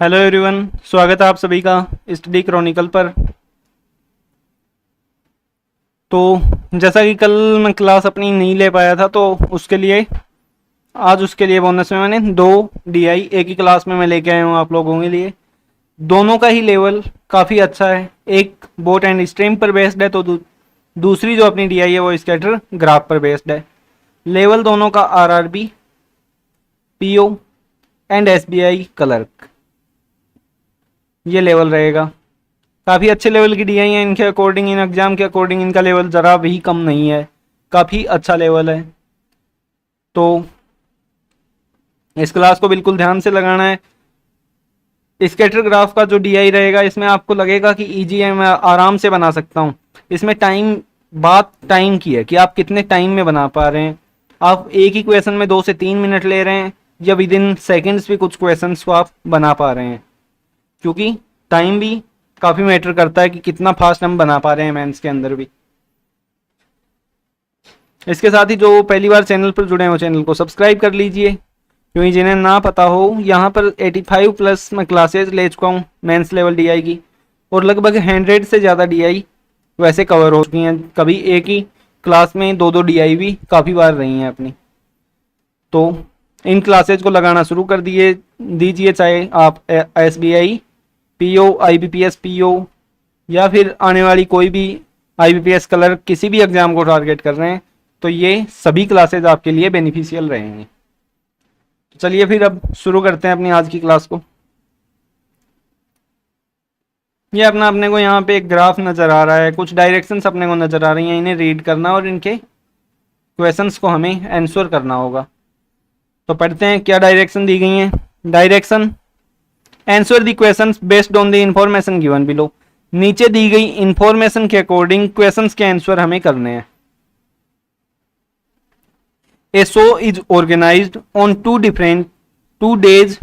Hello everyone, स्वागत है आप सभी का स्टडी क्रॉनिकल पर। तो जैसा कि कल मैं क्लास अपनी नहीं ले पाया था, तो उसके लिए आज उसके लिए बोनस में मैंने दो डीआई एक ही क्लास में मैं लेके आया हूँ आप लोगों के लिए। दोनों का ही लेवल काफ़ी अच्छा है। एक बोट एंड स्ट्रीम पर बेस्ड है, तो दूसरी जो अपनी डीआई है वो स्कैटर ग्राफ पर बेस्ड है। लेवल दोनों का RRB, PO and SBI clerk, ये लेवल रहेगा। काफ़ी अच्छे लेवल की डीआई है। इनके अकॉर्डिंग, इन एग्जाम के अकॉर्डिंग इनका लेवल ज़रा भी कम नहीं है, काफ़ी अच्छा लेवल है। तो इस क्लास को बिल्कुल ध्यान से लगाना है। स्कैटर ग्राफ का जो डीआई रहेगा, इसमें आपको लगेगा कि इजी है, मैं आराम से बना सकता हूँ। इसमें बात टाइम की है कि आप कितने टाइम में बना पा रहे हैं। आप एक ही क्वेश्चन में 2 से 3 मिनट ले रहे हैं, या विद इन सेकेंड्स भी कुछ क्वेश्चन को आप बना पा रहे हैं, क्योंकि टाइम भी काफ़ी मैटर करता है कि कितना फास्ट हम बना पा रहे हैं मेंस के अंदर भी। इसके साथ ही जो पहली बार चैनल पर जुड़े हो, चैनल को सब्सक्राइब कर लीजिए, क्योंकि जिन्हें ना पता हो, यहाँ पर 85 प्लस मैं क्लासेज ले चुका हूँ मेंस लेवल डीआई की, और लगभग 100 से ज़्यादा डीआई वैसे कवर हो चुकी हैं। कभी एक ही क्लास में दो दो डीआई भी काफ़ी बार रही हैं अपनी। तो इन क्लासेज को लगाना शुरू कर दीजिए, चाहे आप एसबीआई पीओ, आईबीपीएस पीओ, या फिर आने वाली कोई भी आईबीपीएस क्लर्क, किसी भी एग्जाम को टारगेट कर रहे हैं, तो ये सभी क्लासेज आपके लिए बेनिफिशियल रहेंगे। तो चलिए फिर अब शुरू करते हैं अपनी आज की क्लास को। ये अपने को यहाँ पे एक ग्राफ नज़र आ रहा है, कुछ डायरेक्शंस अपने को नज़र आ रही हैं, इन्हें रीड करना और इनके क्वेश्चंस को हमें आंसर करना होगा। तो पढ़ते हैं क्या डायरेक्शन दी गई हैं। Direction: answer the questions based on the information given below. नीचे दी गई इंफॉर्मेशन के अकॉर्डिंग क्वेश्चंस के आंसर हमें करने हैं। A show is organized on two days,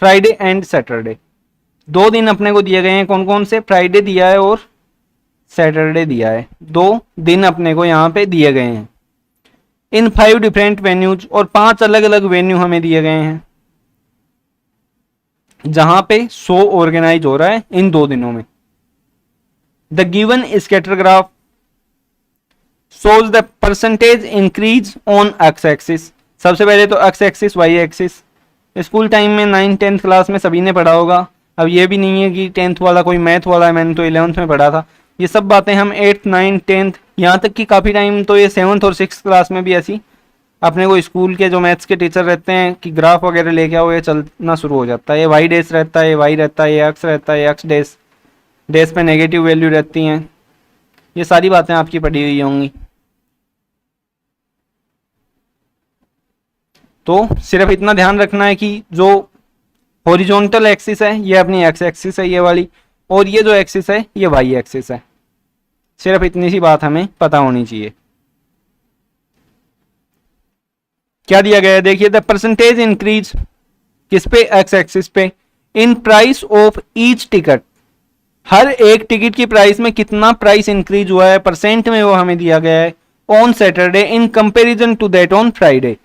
Friday and Saturday. दो दिन अपने को दिए गए हैं, कौन कौन से? फ्राइडे दिया है और सैटरडे दिया है। दो दिन अपने को यहाँ पे दिए गए हैं। इन 5 डिफरेंट वेन्यूज, और 5 अलग अलग वेन्यू हमें दिए गए हैं जहां पे शो ऑर्गेनाइज हो रहा है इन 2 दिनों में। The given scatter graph shows the percentage increase on x axis. सबसे पहले तो x axis, y axis school time में 9th-10th क्लास में सभी ने पढ़ा होगा। अब ये भी नहीं है कि 10th वाला कोई मैथ वाला है, मैंने तो 11th में पढ़ा था। ये सब बातें हम 8th 9th 10th, यहाँ तक कि काफ़ी टाइम तो ये 7th और 6th क्लास में भी ऐसी अपने को स्कूल के जो मैथ्स के टीचर रहते हैं कि ग्राफ वगैरह लेके आओ, ये चलना शुरू हो जाता है। ये वाई डेस रहता है, ये वाई रहता है, ये एक्स रहता है, ये एक्स डेस, डेस पे नेगेटिव वैल्यू रहती हैं। ये सारी बातें आपकी पढ़ी हुई होंगी। तो सिर्फ इतना ध्यान रखना है कि जो हॉरिजॉन्टल एक्सिस है ये अपनी एक्स एक्सिस है ये वाली, और ये जो एक्सिस है ये वाई एक्सिस है। सिर्फ इतनी सी बात हमें पता होनी चाहिए। क्या दिया गया है देखिए, द परसेंटेज इंक्रीज किस पे? एक्स एक्सिस पे। In price of each ticket, हर एक टिकट की प्राइस में कितना प्राइस इंक्रीज हुआ है परसेंट में, वो हमें दिया गया है। On Saturday in comparison to that on Friday,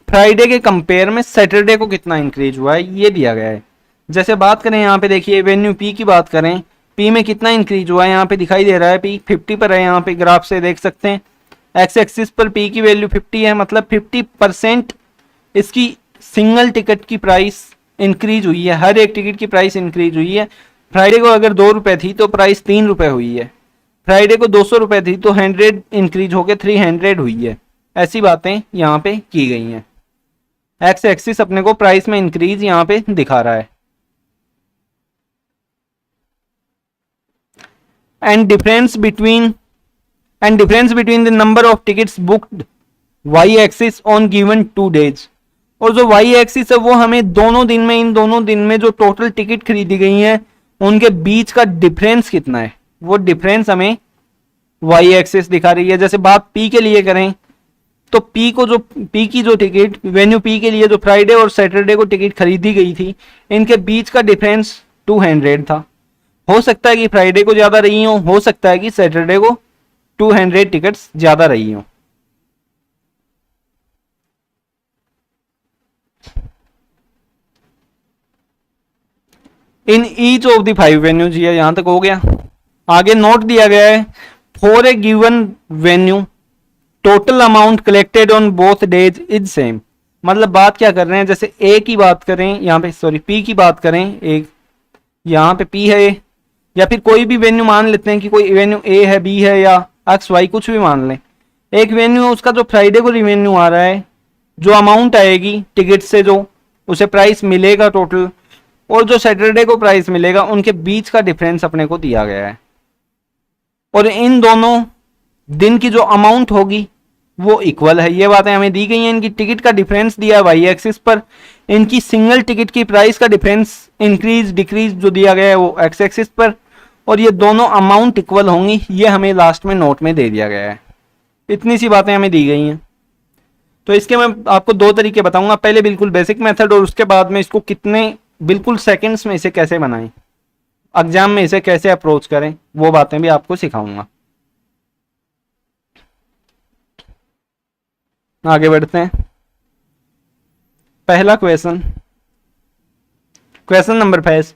Friday के कंपेयर में सैटरडे को कितना इंक्रीज हुआ है ये दिया गया है। जैसे बात करें यहाँ पे देखिए, वेन्यू पी की बात करें, पी में कितना इंक्रीज हुआ है यहाँ पे दिखाई दे रहा है, पी 50 पर है। यहाँ पे ग्राफ से देख सकते हैं एक्स एक्सिस पर पी की वैल्यू 50 है, मतलब 50% इसकी सिंगल टिकट की प्राइस इंक्रीज हुई है। हर एक टिकट की प्राइस इंक्रीज हुई है। फ्राइडे को अगर 2 रुपए थी तो प्राइस 3 रुपए हुई है। फ्राइडे को 200 रुपए थी तो 100 इंक्रीज होकर 300 हुई है। ऐसी बातें यहाँ पे की गई हैं। एक्स एक्सिस अपने को प्राइस में इंक्रीज यहाँ पे दिखा रहा है। And difference between the number of tickets booked Y axis on given 2 days. और जो वाई एक्सिस है वो हमें दोनों दिन में, इन दोनों दिन में जो टोटल टिकट खरीदी गई हैं उनके बीच का डिफरेंस कितना है, वो डिफरेंस हमें वाई एक्सिस दिखा रही है। जैसे बात पी के लिए करें तो पी की जो टिकट, वेन्यू पी के लिए जो फ्राइडे और सैटरडे को टिकट खरीदी गई थी, इनके बीच का डिफरेंस 200 था। हो सकता है कि फ्राइडे को ज्यादा रही हो सकता है कि सैटरडे को 200 टिकट्स ज्यादा रही हो। In each of the 5 venues, ये यहां तक हो गया। आगे नोट दिया गया है for a given venue total amount collected on both days is same. मतलब बात क्या कर रहे हैं, जैसे ए की बात करें यहाँ पे, सॉरी पी की बात करें, एक यहाँ पे पी है, या फिर कोई भी वेन्यू मान लेते हैं कि कोई वेन्यू ए है, बी है, या एक्स वाई कुछ भी मान लें। एक वेन्यू उसका जो फ्राइडे को रिवेन्यू आ रहा है, जो अमाउंट आएगी टिकट से, जो उसे प्राइस मिलेगा टोटल, और जो सैटरडे को प्राइस मिलेगा, उनके बीच का डिफरेंस अपने को दिया गया है। और इन दोनों दिन की जो अमाउंट होगी वो इक्वल है। ये बातें हमें दी गई हैं। इनकी टिकट का डिफरेंस दिया है वाई एक्सिस पर, इनकी सिंगल टिकट की प्राइस का डिफरेंस इंक्रीज डिक्रीज जो दिया गया है वो एक्स एक्सिस पर, और ये दोनों अमाउंट इक्वल होंगी, ये हमें लास्ट में नोट में दे दिया गया है। इतनी सी बातें हमें दी गई हैं। तो इसके मैं आपको दो तरीके बताऊंगा, पहले बिल्कुल बेसिक मेथड, और उसके बाद में इसको कितने बिल्कुल सेकंड्स में इसे कैसे बनाएं, एग्जाम में इसे कैसे अप्रोच करें, वो बातें भी आपको सिखाऊंगा। आगे बढ़ते हैं। पहला क्वेश्चन, क्वेश्चन नंबर 5,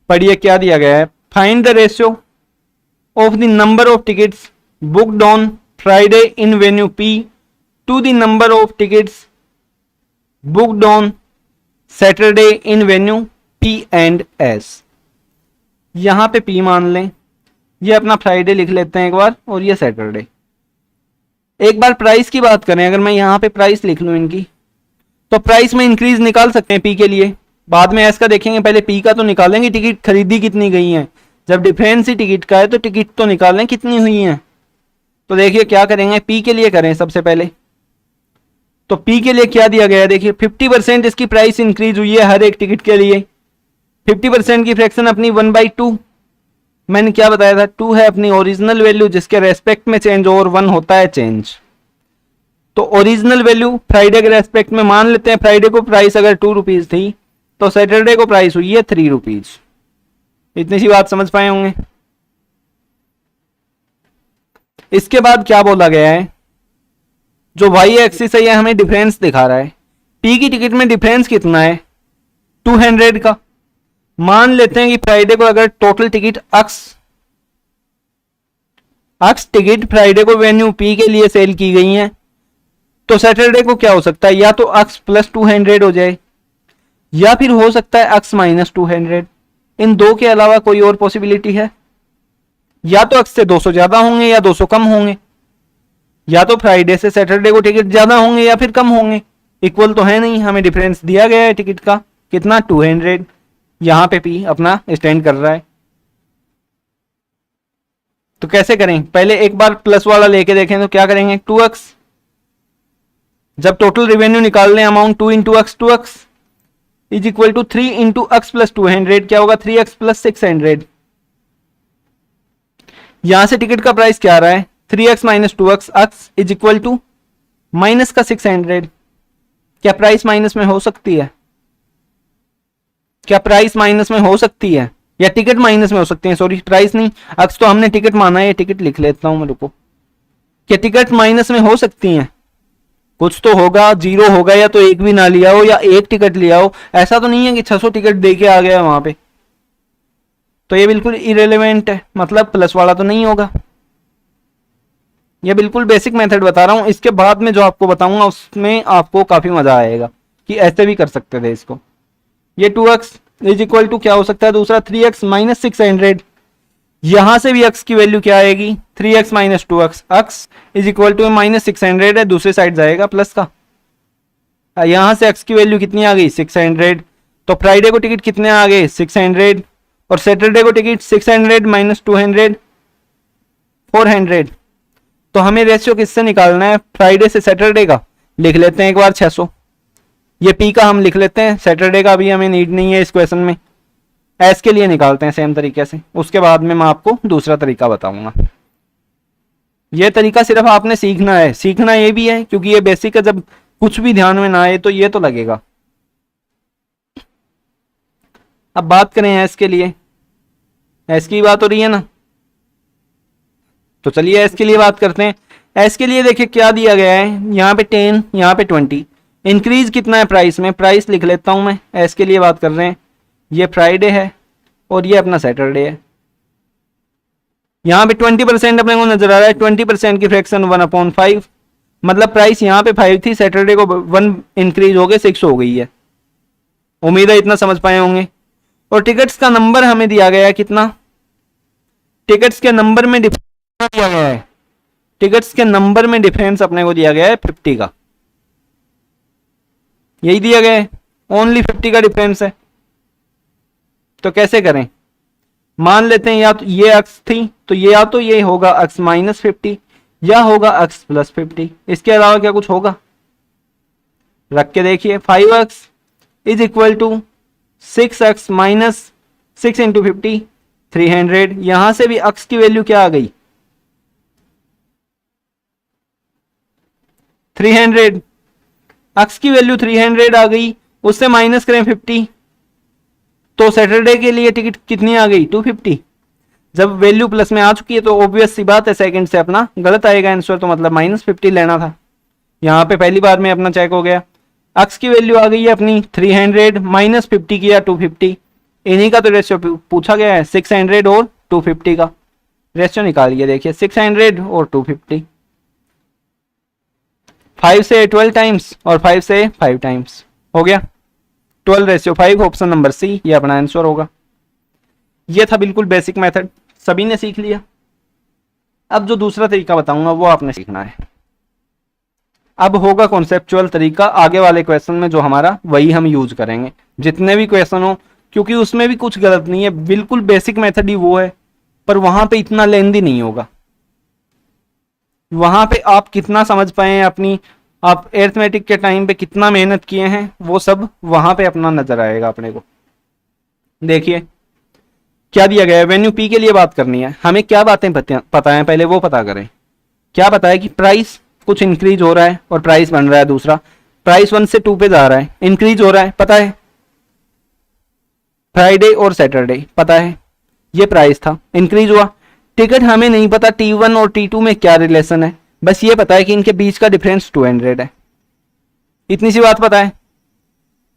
पढ़िए क्या दिया गया है। Find the ratio of the number of tickets booked on Friday in venue P to the number of tickets booked on Saturday in venue P and S. यहां पे पी मान लें, ये अपना फ्राइडे लिख लेते हैं एक बार, और ये सैटरडे। एक बार प्राइस की बात करें, अगर मैं यहाँ पे प्राइस लिख लूँ इनकी, तो प्राइस में इंक्रीज निकाल सकते हैं पी के लिए, बाद में एस का देखेंगे, पहले पी का तो निकालेंगे टिकट खरीदी कितनी गई है। जब डिफरेंस ही टिकट का है तो टिकट तो निकालें कितनी हुई है। तो देखिए क्या करेंगे, पी के लिए करें सबसे पहले। तो पी के लिए क्या दिया गया है, देखिए 50% इसकी प्राइस इंक्रीज हुई है हर एक टिकट के लिए। 50% की फ्रैक्शन अपनी 1/2, मैंने क्या बताया था, 2 है अपनी ओरिजिनल वैल्यू, जिसके रेस्पेक्ट में चेंज और 1 होता है चेंज। तो ओरिजिनल वैल्यू फ्राइडे के रेस्पेक्ट में मान लेते हैं, फ्राइडे को प्राइस अगर 2 रुपीज थी तो सैटरडे को प्राइस हुई है 3 रुपीज। इतनी सी बात समझ पाए होंगे। इसके बाद क्या बोला गया है, जो वाई एक्सिस है ये हमें डिफरेंस दिखा रहा है। पी की टिकट में डिफरेंस कितना है, 200 का। मान लेते हैं कि फ्राइडे को अगर टोटल टिकट अक्स टिकट फ्राइडे को वेन्यू पी के लिए सेल की गई हैं, तो सैटरडे को क्या हो सकता है, या तो अक्स प्लस 200 हो जाए, या फिर हो सकता है अक्स माइनस 200। इन दो के अलावा कोई और पॉसिबिलिटी है? या तो अक्स से 200 ज्यादा होंगे या 200 कम होंगे, या तो फ्राइडे से सैटरडे को टिकट ज्यादा होंगे या फिर कम होंगे। इक्वल तो है नहीं, हमें डिफरेंस दिया गया है टिकट का कितना, 200। यहां पे पी अपना स्टैंड कर रहा है। तो कैसे करें, पहले एक बार प्लस वाला लेके देखें तो क्या करेंगे, 2x, जब टोटल रेवेन्यू निकाल लें amount 2 into x, 2x is equal to 3 into x plus 200, क्या होगा 3x प्लस 600। यहां से टिकट का प्राइस क्या आ रहा है, 3x minus 2x, x is equal to minus का 600। क्या प्राइस माइनस में हो सकती है, क्या प्राइस माइनस में हो सकती है, या टिकट माइनस में हो सकती है, सॉरी प्राइस नहीं, अक्स तो हमने टिकट माना है, टिकट लिख लेता हूं मैं, रुको। क्या टिकट माइनस में हो सकती हैं, कुछ तो होगा, 0 होगा, या तो एक भी ना लिया हो या एक टिकट लिया हो। ऐसा तो नहीं है कि 600 टिकट दे के आ गया वहां पे, तो ये बिल्कुल इरेलेवेंट है, मतलब प्लस वाला तो नहीं होगा। ये बिल्कुल बेसिक मेथड बता रहा हूं, इसके बाद में जो आपको बताऊंगा उसमें आपको काफी मजा आएगा कि ऐसे भी कर सकते थे इसको। ये 2x इज इक्वल टू क्या हो सकता है, दूसरा 3x माइनस 600। यहां से भी x की वैल्यू क्या आएगी, 3x minus 2x, x is equal to minus 600 है, दूसरे साइड जाएगा प्लस का। यहां से x की वैल्यू कितनी आ गई, 600। तो फ्राइडे को टिकट कितने आ गए, 600, और सैटरडे को टिकट 600 माइनस 200, 400। तो हमें रेशियो किससे निकालना है, फ्राइडे से सैटरडे का। लिख लेते हैं एक बार 600। ये पी का हम लिख लेते हैं, सैटरडे का भी हमें नीड नहीं है इस क्वेश्चन में। एस के लिए निकालते हैं सेम तरीके से, उसके बाद में मैं आपको दूसरा तरीका बताऊंगा। ये तरीका सिर्फ आपने सीखना है, सीखना ये भी है क्योंकि ये बेसिक है, जब कुछ भी ध्यान में ना आए तो ये तो लगेगा। अब बात करें एस के लिए, एस की बात हो रही है ना, तो चलिए एस के लिए बात करते हैं। एस के लिए देखिए क्या दिया गया है, यहाँ पे 10, यहाँ पे 20। इंक्रीज कितना है प्राइस में, प्राइस लिख लेता हूं मैं, एस के लिए बात कर रहे हैं। ये फ्राइडे है और ये अपना सैटरडे है। यहाँ पे 20% अपने को नजर आ रहा है, 20% की फ्रैक्शन 1/5, मतलब प्राइस यहाँ पे 5 थी, सैटरडे को 1 इंक्रीज हो गए 6 हो गई है। उम्मीद है इतना समझ पाए होंगे। और टिकट्स का नंबर हमें दिया गया है कितना, टिकट्स के नंबर में डिफरेंस दिया गया है, टिकट्स के नंबर में डिफरेंस अपने को दिया गया है 50 का, यही दिया गया है, ओनली 50 का डिफरेंस है। तो कैसे करें, मान लेते हैं या तो ये अक्स थी तो ये या तो ये होगा अक्स -50 या होगा अक्स +50, इसके अलावा क्या कुछ होगा। रख के देखिए 5x is equal to 6x - 6 × 50 300। यहां से भी अक्स की वैल्यू क्या आ गई 300, अक्स की वैल्यू 300 आ गई, उससे माइनस करें 50 तो सैटरडे के लिए टिकट कितनी आ गई 250। जब वैल्यू प्लस में आ चुकी है तो ऑब्वियस सी बात है सेकंड से अपना गलत आएगा आंसर, तो मतलब -50 लेना था। यहाँ पे पहली बार में अपना चेक हो गया, अक्स की वैल्यू आ गई है अपनी 300, -50 किया 250, इन्हीं का तो रेशियो पूछा गया है 600 और 250 का रेशियो निकालिए। देखिए 600 और 250, 5 से 12 टाइम्स और 5 से 5 टाइम्स हो गया 12:5, ऑप्शन नंबर सी ये अपना आंसर होगा। ये था बिल्कुल बेसिक मेथड, सभी ने सीख लिया। अब जो दूसरा तरीका बताऊंगा वो आपने सीखना है। अब होगा कॉन्सेप्चुअल तरीका, आगे वाले क्वेश्चन में जो हमारा वही हम यूज करेंगे, जितने भी क्वेश्चन हो, क्योंकि उसमें भी कुछ गलत नहीं है, बिल्कुल बेसिक मेथड ही वो है, पर वहां पे इतना लेंदी नहीं होगा। वहां पे आप कितना समझ पाए हैं अपनी, आप एर्थमेटिक के टाइम पे कितना मेहनत किए हैं, वो सब वहां पे अपना नजर आएगा अपने को। देखिए क्या दिया गया है, वेन्यू पी के लिए बात करनी है, हमें क्या बातें पता है पहले वो पता करें। क्या पता है कि प्राइस कुछ इंक्रीज हो रहा है और प्राइस बन रहा है दूसरा, प्राइस 1 से 2 पे जा रहा है, इंक्रीज हो रहा है, पता है फ्राइडे और सैटरडे, पता है ये प्राइस था इंक्रीज हुआ। टिकट हमें नहीं पता T1 और T2 में क्या रिलेशन है, बस ये पता है कि इनके बीच का डिफरेंस 200 है, इतनी सी बात पता है।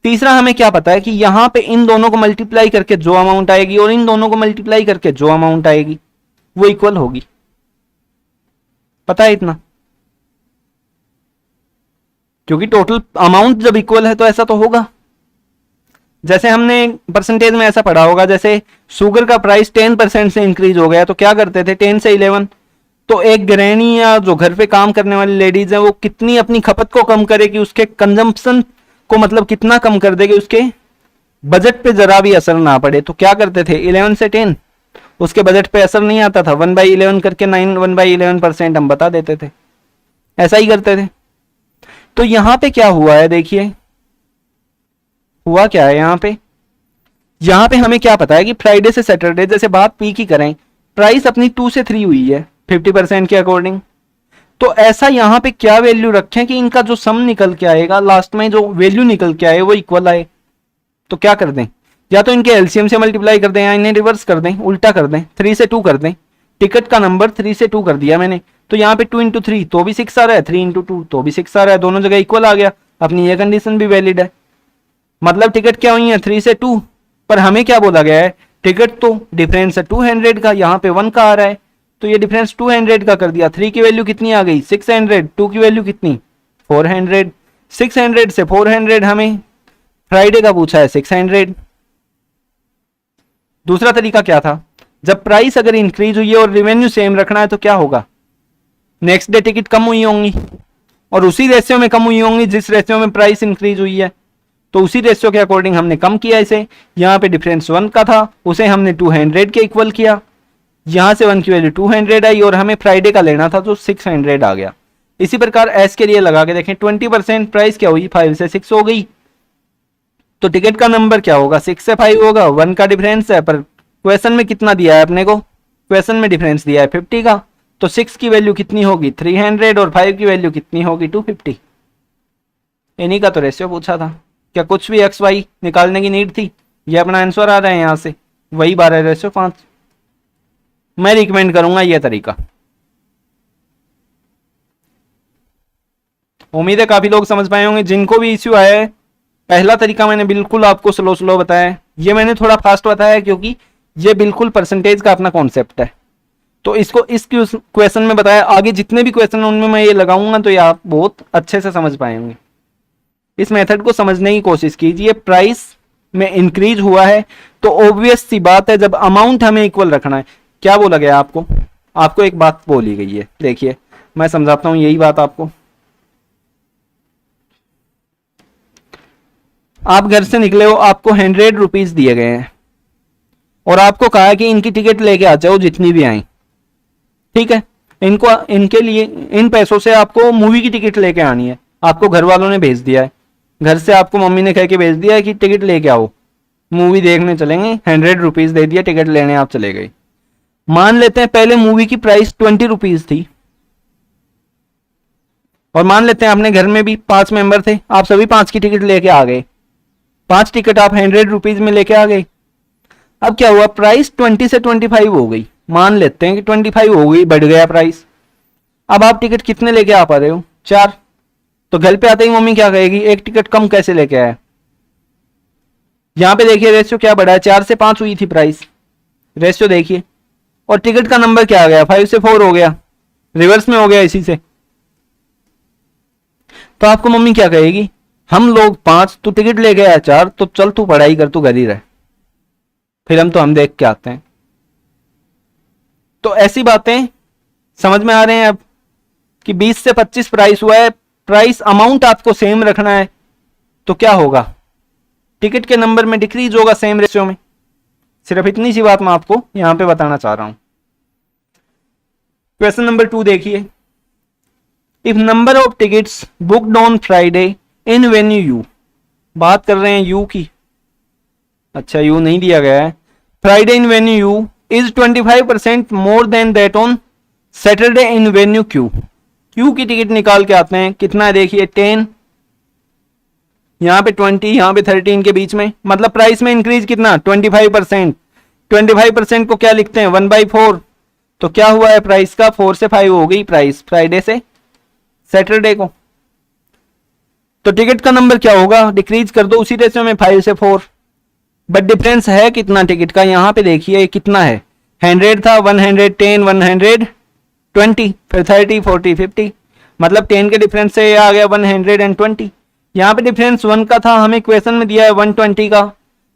तीसरा हमें क्या पता है कि यहां पे इन दोनों को मल्टीप्लाई करके जो अमाउंट आएगी और इन दोनों को मल्टीप्लाई करके जो अमाउंट आएगी वो इक्वल होगी, पता है इतना, क्योंकि टोटल अमाउंट जब इक्वल है तो ऐसा तो होगा। जैसे हमने परसेंटेज में ऐसा पढ़ा होगा, जैसे शुगर का प्राइस 10% से इंक्रीज हो गया तो क्या करते थे 10 से 11, तो एक गृहिणी या जो घर पे काम करने वाली लेडीज है वो कितनी अपनी खपत को कम करेगी, उसके कंजम्पशन को मतलब कितना कम कर देगी, उसके बजट पे जरा भी असर ना पड़े, तो क्या करते थे 11 से 10, उसके बजट पे असर नहीं आता था, 1/11 करके 1/11% हम बता देते थे, ऐसा ही करते थे। तो यहां पे क्या हुआ है, देखिए हुआ क्या है यहां पे हमें क्या पता है कि फ्राइडे से सैटरडे, जैसे बात पी की करें, प्राइस अपनी 2 से 3 हुई है 50% के अकॉर्डिंग, तो ऐसा यहां पे क्या वैल्यू रखें कि इनका जो सम निकल के आएगा लास्ट में, जो वैल्यू निकल के आए वो इक्वल आए। तो क्या कर दें, या तो इनके एलसीएम से मल्टीप्लाई कर दें या इन्हें रिवर्स कर दें, उल्टा कर दें, 3 से 2 कर दें। टिकट का नंबर 3 से 2 कर दिया मैंने, तो यहाँ पे 2 × 3 तो भी 6 आ रहा है, 3 × 2 तो भी 6 आ रहा है, दोनों जगह इक्वल आ गया, अपनी ये कंडीशन भी वैलिड है। मतलब टिकट क्या हुई है 3 से 2, पर हमें क्या बोला गया है, टिकट तो डिफरेंस है 200 का, यहाँ पे 1 का आ रहा है, तो ये डिफरेंस 200 का कर दिया। 3 की वैल्यू कितनी आ गई 600, 2 की वैल्यू कितनी 400, 600 से 400 हमें फ्राइडे का पूछा है 600। दूसरा तरीका क्या था, जब प्राइस अगर इंक्रीज हुई है और रेवेन्यू सेम रखना है तो क्या होगा, नेक्स्ट डे टिकट कम हुई होंगी और उसी रेशियो में कम हुई होंगी जिस रेशियो में प्राइस इंक्रीज हुई है, तो उसी रेशियो के अकॉर्डिंग हमने कम किया इसे। यहाँ पे डिफरेंस 1 का था, उसे हमने 200 के इक्वल किया, यहां से 1 की वैल्यू 200 आई और हमें फ्राइडे का लेना था तो 600 आ गया। इसी प्रकार एस के लिए लगा के देखें, 20% प्राइस क्या हुई 5 से 6 हो गई, तो टिकट का नंबर क्या होगा 6 से 5 होगा, 1 का डिफरेंस है, पर क्वेश्चन में कितना दिया है अपने को, क्वेश्चन में डिफरेंस दिया है 50 का, तो 6 की वैल्यू कितनी होगी 300 और 5 की वैल्यू कितनी होगी 250। इन्हीं का तो रेशियो पूछा था, क्या कुछ भी एक्स वाई निकालने की नीड थी, ये अपना आंसर आ रहा है यहाँ से, वही 12:5। मैं रिकमेंड करूंगा ये तरीका, उम्मीद है काफी लोग समझ पाए होंगे। जिनको भी इश्यू आया है, पहला तरीका मैंने बिल्कुल आपको स्लो बताया है, ये मैंने थोड़ा फास्ट बताया क्योंकि ये बिल्कुल परसेंटेज का अपना कॉन्सेप्ट है, तो इसको इस क्वेश्चन में बताया। आगे जितने भी क्वेश्चन उनमें मैं ये लगाऊंगा तो ये आप बहुत अच्छे से समझ पाएंगे। इस मेथड को समझने की कोशिश कीजिए। प्राइस में इंक्रीज हुआ है तो ऑब्वियस सी बात है, जब अमाउंट हमें इक्वल रखना है, क्या बोला गया आपको एक बात बोली गई है। देखिए मैं समझाता हूं यही बात आपको। आप घर से निकले हो, आपको 100 रुपीज दिए गए हैं और आपको कहा है कि इनकी टिकट लेके आ जाओ जितनी भी आई, ठीक है। इनके लिए इन पैसों से आपको मूवी की टिकट लेके आनी है। आपको घर वालों ने भेज दिया है, घर से आपको मम्मी ने कह के भेज दिया है कि टिकट लेके आओ, मूवी देखने चलेंगे। 100 रुपीज दे दिया, टिकट लेने आप चले गए। मान लेते हैं पहले मूवी की प्राइस 20 रुपीज थी, और मान लेते हैं अपने घर में भी 5 मेंबर थे, आप सभी 5 की टिकट लेके आ गए। 5 टिकट आप 100 रुपीज में लेके आ गए। अब क्या हुआ, प्राइस 20 से 25 हो गई। मान लेते हैं कि 25 हो गई, बढ़ गया प्राइस। अब आप टिकट कितने लेके आ पा रहे हो, 4। तो घर पे आते ही मम्मी क्या कहेगी, एक टिकट कम कैसे लेके आया। यहां पे देखिए रेशियो क्या बढ़ा है, 4 से 5 हुई थी प्राइस, रेशियो देखिए, और टिकट का नंबर क्या आ गया, 5 से 4 हो गया, रिवर्स में हो गया इसी से। तो आपको मम्मी क्या कहेगी, हम लोग 5, तू टिकट ले गया 4, तो चल तू पढ़ाई कर, तू घर ही रह, फिल्म तो हम देख के आते हैं। तो ऐसी बातें समझ में आ रहे हैं अब कि 20 से 25 प्राइस हुआ है, प्राइस अमाउंट आपको सेम रखना है, तो क्या होगा, टिकट के नंबर में डिक्रीज होगा सेम रेशियो में। सिर्फ इतनी सी बात मैं आपको यहां पे बताना चाह रहा हूं। क्वेश्चन नंबर 2 देखिए, if number of tickets booked on Friday in venue you, बात कर रहे हैं यू की, अच्छा यू नहीं दिया गया है, Friday in venue you is 25% more than that on Saturday in venue Q. Q की टिकट निकाल के आते हैं, कितना है देखिए 10, यहां पे 20, यहां पे 13 के बीच में, मतलब प्राइस में इंक्रीज कितना 25%। 25% को क्या लिखते हैं 1/4, तो क्या हुआ है प्राइस का 4 से 5 हो गई प्राइस फ्राइडे से सैटरडे को। तो टिकट का नंबर क्या होगा, डिक्रीज कर दो उसी रेशियो में 5 से 4, बट डिफरेंस है कितना टिकट का, यहां पे देखिए कितना है, 100 था, 110, 120, फिर 30, 40, 50, मतलब 10 के डिफरेंस से ये आ गया 120। यहाँ पे डिफरेंस 1 का था, हमें क्वेश्चन में दिया है 120 का,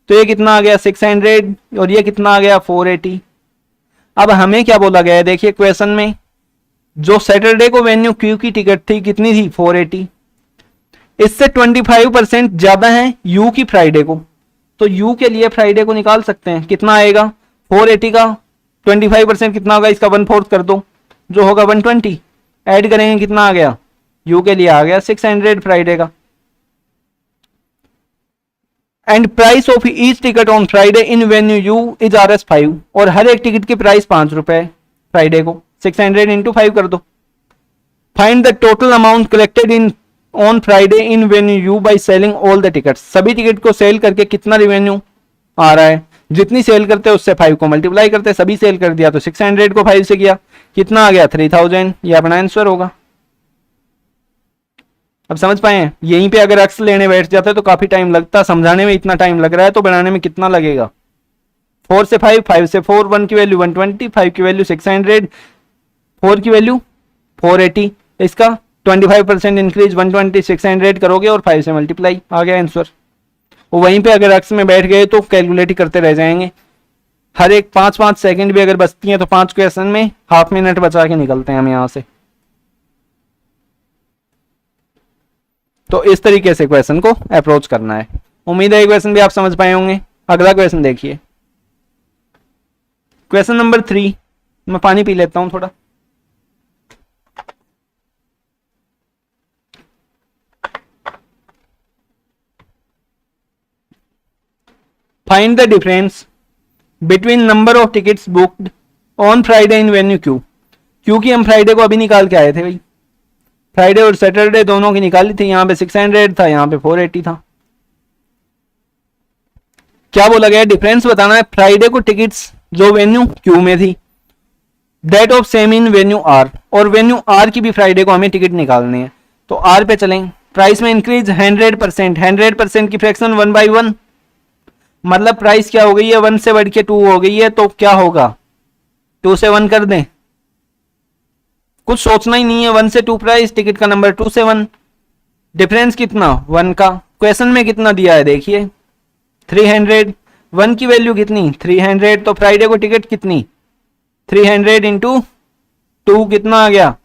तो ये कितना आ गया 600, और ये कितना आ गया 480। अब हमें क्या बोला गया है देखिए क्वेश्चन में, जो सैटरडे को वेन्यू क्यू की टिकट थी कितनी थी 480, इससे 25% ज्यादा है यू की फ्राइडे को, तो यू के लिए फ्राइडे को निकाल सकते हैं, कितना आएगा 480 का 25% कितना होगा, इसका 1/4 कर दो जो होगा 120, ऐड करेंगे कितना आ गया, यू के लिए आ गया 600 फ्राइडे का। And price of each ticket on Friday in venue you is RS5, और हर एक टिकट की प्राइस 5 रुपए फ्राइडे को, 600 इंटू 5 कर दो। Find the total amount collected in on Friday in venue you by selling all the ticket, सभी ticket को cell करके कितना रिवेन्यू आ रहा है, जितनी सेल करते हैं उससे 5 को मल्टीप्लाई करते हैं, सभी सेल कर दिया तो 600 को 5 से किया, कितना आ गया 3000, ये अपना आंसर होगा। अब समझ पाए हैं, यहीं पे अगर एक्स लेने बैठ जाते तो काफी टाइम लगता, समझाने में इतना टाइम लग रहा है तो बनाने में कितना लगेगा, 4 से 5, 5 से 4, 1 की वैल्यू 120, 5 की वैल्यू 600, 4 की वैल्यू 480, इसका 25% इंक्रीज 120, 600 करोगे और 5 से मल्टीप्लाई, आ गया आंसर। और वहीं पे अगर एक्स में बैठ गए तो कैलकुलेट ही करते रह जाएंगे, हर एक 5-5 सेकंड भी अगर बचती हैं तो 5 क्वेश्चन में हाफ मिनट बचा के निकलते हैं हम यहां से। तो इस तरीके से क्वेश्चन को अप्रोच करना है। उम्मीद है ये क्वेश्चन भी आप समझ पाए होंगे। अगला क्वेश्चन देखिए, क्वेश्चन नंबर 3, मैं पानी पी लेता हूं थोड़ा। Find the difference between number of tickets booked on Friday in venue Q, क्योंकि हम फ्राइडे को अभी निकाल के आए थे भाई, फ्राइडे और सैटरडे दोनों की निकाली थी, यहां पे 600 था, यहां पे 480 था। क्या बोला गया, डिफरेंस बताना है फ्राइडे को टिकट्स जो वेन्यू क्यू में थी, date of same in venue R, और वेन्यू आर की भी फ्राइडे को हमें टिकट निकालनी है, तो आर पे चलें। प्राइस में इंक्रीज 100%, 100% की फ्रैक्शन 1/1, मतलब प्राइस क्या हो गई है, 1 से बढ़ के 2 हो गई है, तो क्या होगा, 2 से 1 कर दें, कुछ सोचना ही नहीं है, 1 से 2 प्राइस, टिकट का नंबर 2 से 1, डिफरेंस कितना 1 का, क्वेश्चन में कितना दिया है देखिए 300, 1 की वैल्यू कितनी 300, तो फ्राइडे को टिकट कितनी 300 इंटू 2 कितना आ गया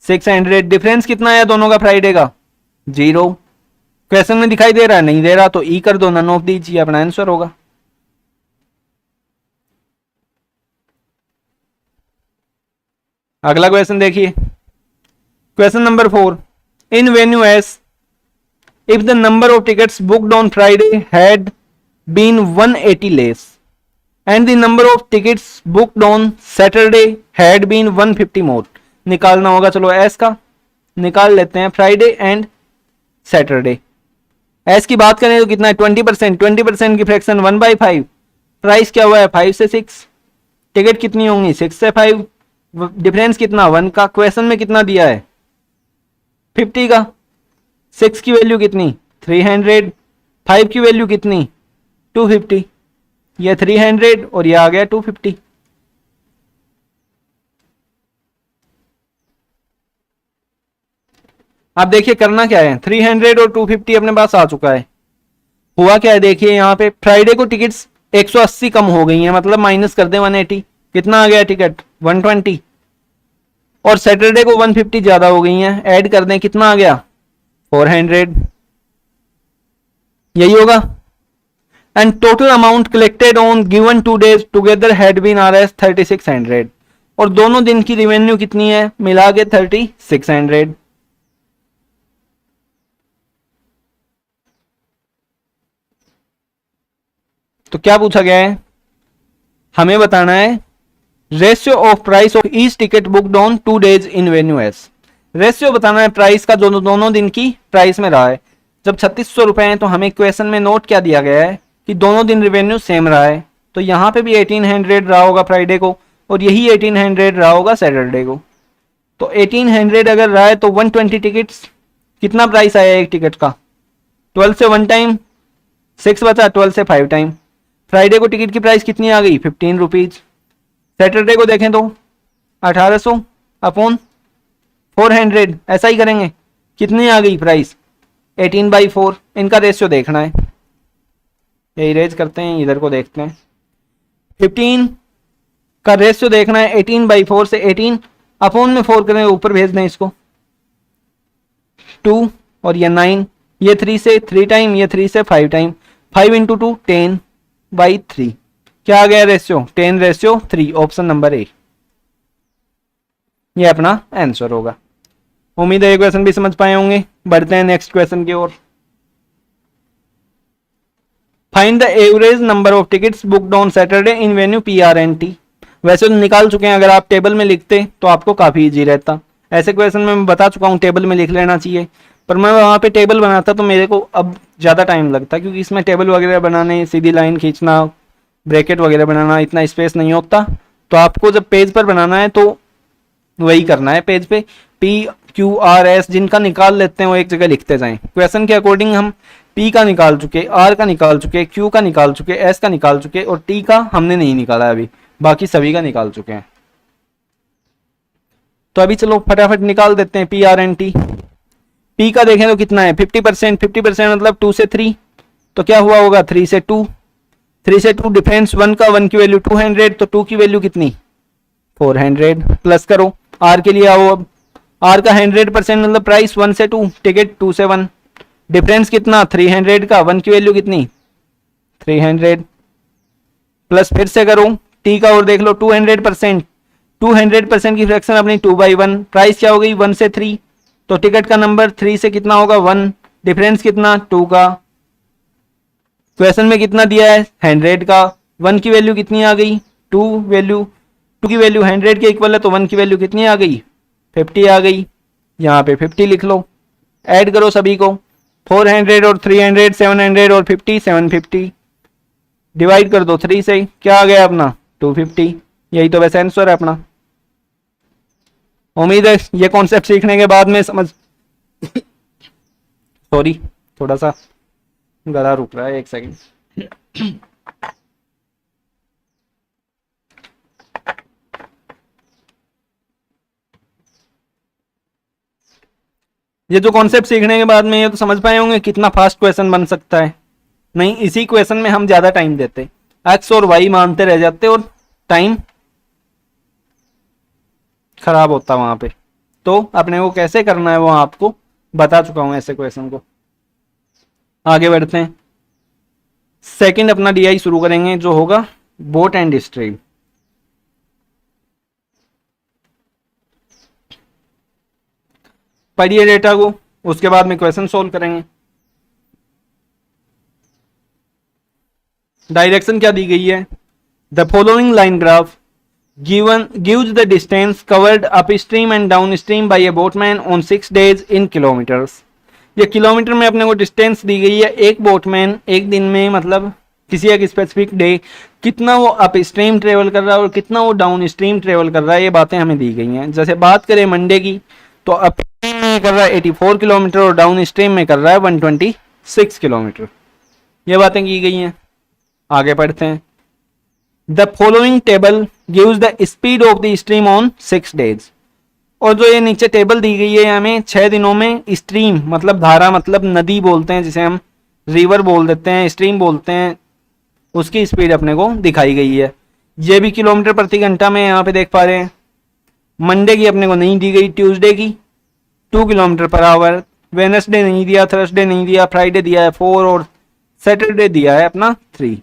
600, डिफरेंस कितना आया दोनों का फ्राइडे का 0, क्वेश्चन में दिखाई दे रहा है, नहीं दे रहा, तो ई कर दो, नन ऑफ दीजिए, अपना आंसर होगा। अगला क्वेश्चन देखिए, question number 4, in venue S if the number of tickets booked on Friday had been 180 less and the number of tickets booked on Saturday had been 150 more, निकालना होगा, चलो S का निकाल लेते हैं, फ्राइडे एंड सैटरडे। एस की बात करें तो कितना है 20%, 20% की फ्रैक्शन 1/5, प्राइस क्या हुआ है 5 से 6, टिकट कितनी होंगी 6 से 5, डिफरेंस कितना 1 का, क्वेश्चन में कितना दिया है 50 का, 6 की वैल्यू कितनी 300, 5 की वैल्यू कितनी 250, ये 300 और ये आ गया 250। अब देखिए करना क्या है, 300 और 250 अपने पास आ चुका है, हुआ क्या है देखिए यहाँ पे फ्राइडे को टिकट्स 180 कम हो गई हैं, मतलब माइनस कर दें 180, कितना आ गया टिकट 120, और सैटरडे को 150 ज्यादा हो गई हैं, ऐड कर दें कितना आ गया 400, यही होगा। And total amount collected on given 2 days together had been RS 3600, और दोनों दिन की रिवेन्यू कितनी है मिला के 3600। तो क्या पूछा गया है, हमें बताना है ratio of price of each ticket booked on 2 days in venue S, ratio बताना है प्राइस का जो दोनों दिन की प्राइस में रहा है। जब 3600 रुपए हैं तो हमें क्वेश्चन में नोट क्या दिया गया है कि दोनों दिन रेवेन्यू सेम रहा है, तो यहाँ पे भी 1800 रहा होगा फ्राइडे को और यही 1800 रहा होगा सैटरडे को, तो 1800 अगर रहा है तो 120 टिकट्स कितना प्राइस आया एक टिकट का 12 से 1 टाइम 6 बचा, 12 से 5 टाइम, फ्राइडे को टिकट की प्राइस कितनी आ गई 15 रुपीज, सैटरडे को देखें तो 1800 अपॉन 400, ऐसा ही करेंगे, कितनी आ गई प्राइस 18/4, इनका रेशियो देखना है, ये इरेज करते हैं, इधर को देखते हैं, 15 का रेशियो देखना है 18/4 से 18 अपॉन में 4 करें, ऊपर भेज दें इसको 2 और ये 9, ये 3 से 3 टाइम, ये 3 से 5 टाइम, 5 इंटू 2 10/3, क्या आ गया रेशियो 10:3, ऑप्शन नंबर ए, ये अपना आंसर होगा। उम्मीद है ये क्वेश्चन भी समझ पाए होंगे, बढ़ते हैं नेक्स्ट क्वेश्चन की ओर। Find the average number of tickets booked on Saturday in venue PRNT, वैसे तो निकाल चुके हैं, अगर आप टेबल में लिखते तो आपको काफी इजी रहता, ऐसे क्वेश्चन में मैं बता चुका हूँ टेबल में लिख लेना चाहिए, पर मैं वहां पे टेबल बनाता तो मेरे को अब ज़्यादा टाइम लगता, क्योंकि इसमें टेबल वगैरह बनाने, सीधी लाइन खींचना, ब्रैकेट वगैरह बनाना, इतना स्पेस नहीं होता, तो आपको जब पेज पर बनाना है तो वही करना है, पेज पे PQRS जिनका निकाल लेते हैं वो एक जगह लिखते जाएं, क्वेश्चन के अकॉर्डिंग हम P का निकाल चुके, R का निकाल चुके, Q का निकाल चुके, S का निकाल चुके, और T का हमने नहीं निकाला अभी, बाकी सभी का निकाल चुके हैं। तो अभी चलो फटाफट निकाल देते हैं PRNT। P का देखें तो कितना है 50%, 50% मतलब 2 से 3, तो क्या हुआ होगा 3 से 2, 3 से 2 डिफरेंस 1 का, 1 की वैल्यू 200, तो 2 की वैल्यू कितनी 400, प्लस करो R के लिए आओ, अब R का 100% मतलब प्राइस 1 से 2, टिकट 2 से 1, डिफरेंस कितना 300 का, 1 की वैल्यू कितनी 300, प्लस फिर से करो T का और देख लो 200%, 200% की फ्रैक्शन अपनी 2/1, प्राइस क्या हो गई 1 से 3, तो टिकट का नंबर 3 से कितना होगा 1, डिफरेंस कितना 2 का, क्वेश्चन में कितना दिया है 100 का, 1 की वैल्यू कितनी आ गई 2 की वैल्यू 100 के इक्वल है, तो 1 की वैल्यू कितनी आ गई 50 आ गई, यहाँ पे 50 लिख लो, ऐड करो सभी को 400 और 300, 700 और 50, 750, डिवाइड कर दो 3 से, क्या आ गया अपना 250, यही तो वैसे आंसर है अपना। उम्मीद है ये कॉन्सेप्ट सीखने के बाद में समझ सॉरी थोड़ा सा गला रुक रहा है, एक सेकंड। ये जो कॉन्सेप्ट सीखने के बाद में ये तो समझ पाए होंगे कितना फास्ट क्वेश्चन बन सकता है। नहीं, इसी क्वेश्चन में हम ज्यादा टाइम देते, एक्स और वाई मानते रह जाते और टाइम खराब होता वहां पे। तो अपने को कैसे करना है वो आपको बता चुका हूं ऐसे क्वेश्चन को। आगे बढ़ते हैं, सेकंड अपना डीआई शुरू करेंगे जो होगा बोट एंड स्ट्रीम। पढ़िए डेटा को, उसके बाद में क्वेश्चन सोल्व करेंगे। डायरेक्शन क्या दी गई है, the following line graph gives the distance covered upstream and downstream by a boatman on 6 days in kilometers। ये किलोमीटर में अपने को डिस्टेंस दी गई है, एक बोटमैन एक दिन में मतलब किसी एक स्पेसिफिक डे कितना वो अप स्ट्रीम ट्रेवल कर रहा है और कितना वो डाउन स्ट्रीम ट्रेवल कर रहा है, ये बातें हमें दी गई हैं। जैसे बात करें मंडे की तो अप स्ट्रीम में कर रहा है 84 किलोमीटर और डाउन स्ट्रीम में कर रहा है 126 किलोमीटर, ये बातें की गई हैं। आगे पढ़ते हैं, the following table gives the speed of the stream on 6 days. और जो ये नीचे टेबल दी गई है हमें 6 दिनों में स्ट्रीम मतलब धारा मतलब नदी बोलते हैं, जिसे हम रिवर बोल देते हैं, स्ट्रीम बोलते हैं, उसकी स्पीड अपने को दिखाई गई है। ये भी किलोमीटर प्रति घंटा में यहाँ पे देख पा रहे हैं। मंडे की अपने को नहीं दी गई, ट्यूसडे की 2 किलोमीटर पर आवर, वेनसडे नहीं दिया, थर्सडे नहीं दिया, फ्राइडे दिया है 4 और सैटरडे दिया है अपना 3।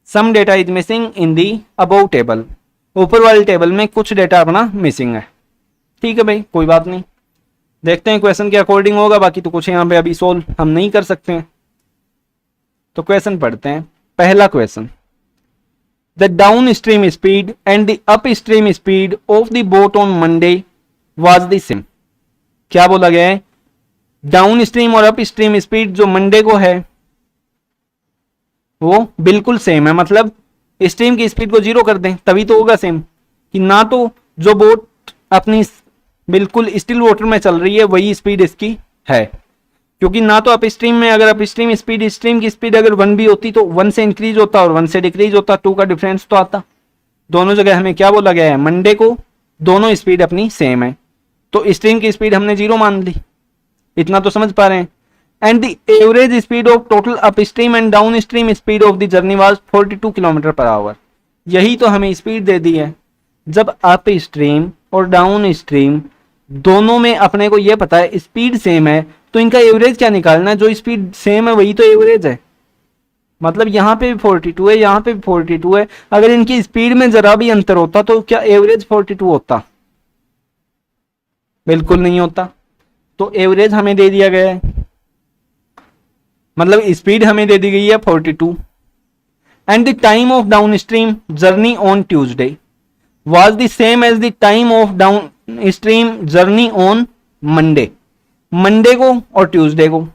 Some data is missing in the above table, ऊपर वाले टेबल में कुछ डेटा अपना मिसिंग है। ठीक है भाई, कोई बात नहीं, देखते हैं क्वेश्चन के अकॉर्डिंग होगा, बाकी तो कुछ यहाँ पे अभी सोल्व हम नहीं कर सकते हैं। तो क्वेश्चन पढ़ते हैं। पहला question, the down stream speed and the up stream speed of the boat on Monday was the same. क्या बोला गया है, डाउन स्ट्रीम और अप स्ट्रीम स्पीड जो मंडे को है वो बिल्कुल सेम है, मतलब स्ट्रीम की स्पीड को 0 कर दें तभी तो होगा सेम, कि ना तो जो बोट अपनी बिल्कुल स्टिल वाटर में चल रही है वही स्पीड इसकी है, क्योंकि ना तो अप स्ट्रीम में अगर अप स्ट्रीम स्पीड स्ट्रीम की स्पीड अगर 1 भी होती तो 1 से इंक्रीज होता और 1 से डिक्रीज होता, 2 का डिफरेंस तो आता। दोनों जगह हमें क्या बोला गया है, मंडे को दोनों स्पीड अपनी सेम है, तो स्ट्रीम की स्पीड हमने 0 मान ली, इतना तो समझ पा रहे हैं। And the average speed of total up stream and down stream speed of the journey was 42 kilometre per hour. यही तो हमें स्पीड दे दी है। जब अप स्ट्रीम और डाउन स्ट्रीम दोनों में अपने को यह पता है स्पीड सेम है, तो इनका एवरेज क्या निकालना है, जो स्पीड सेम है वही तो एवरेज है। मतलब यहाँ पे भी 42 है, यहाँ पे भी 42 है, अगर इनकी स्पीड में जरा भी अंतर होता तो क्या एवरेज 42 होता, बिल्कुल नहीं होता। तो एवरेज हमें दे दिया गया है, मतलब स्पीड हमें दे दी गई है 42। And the time of down stream journey on Tuesday was the same as the time of down stream journey on Monday. Monday को और ट्यूसडे को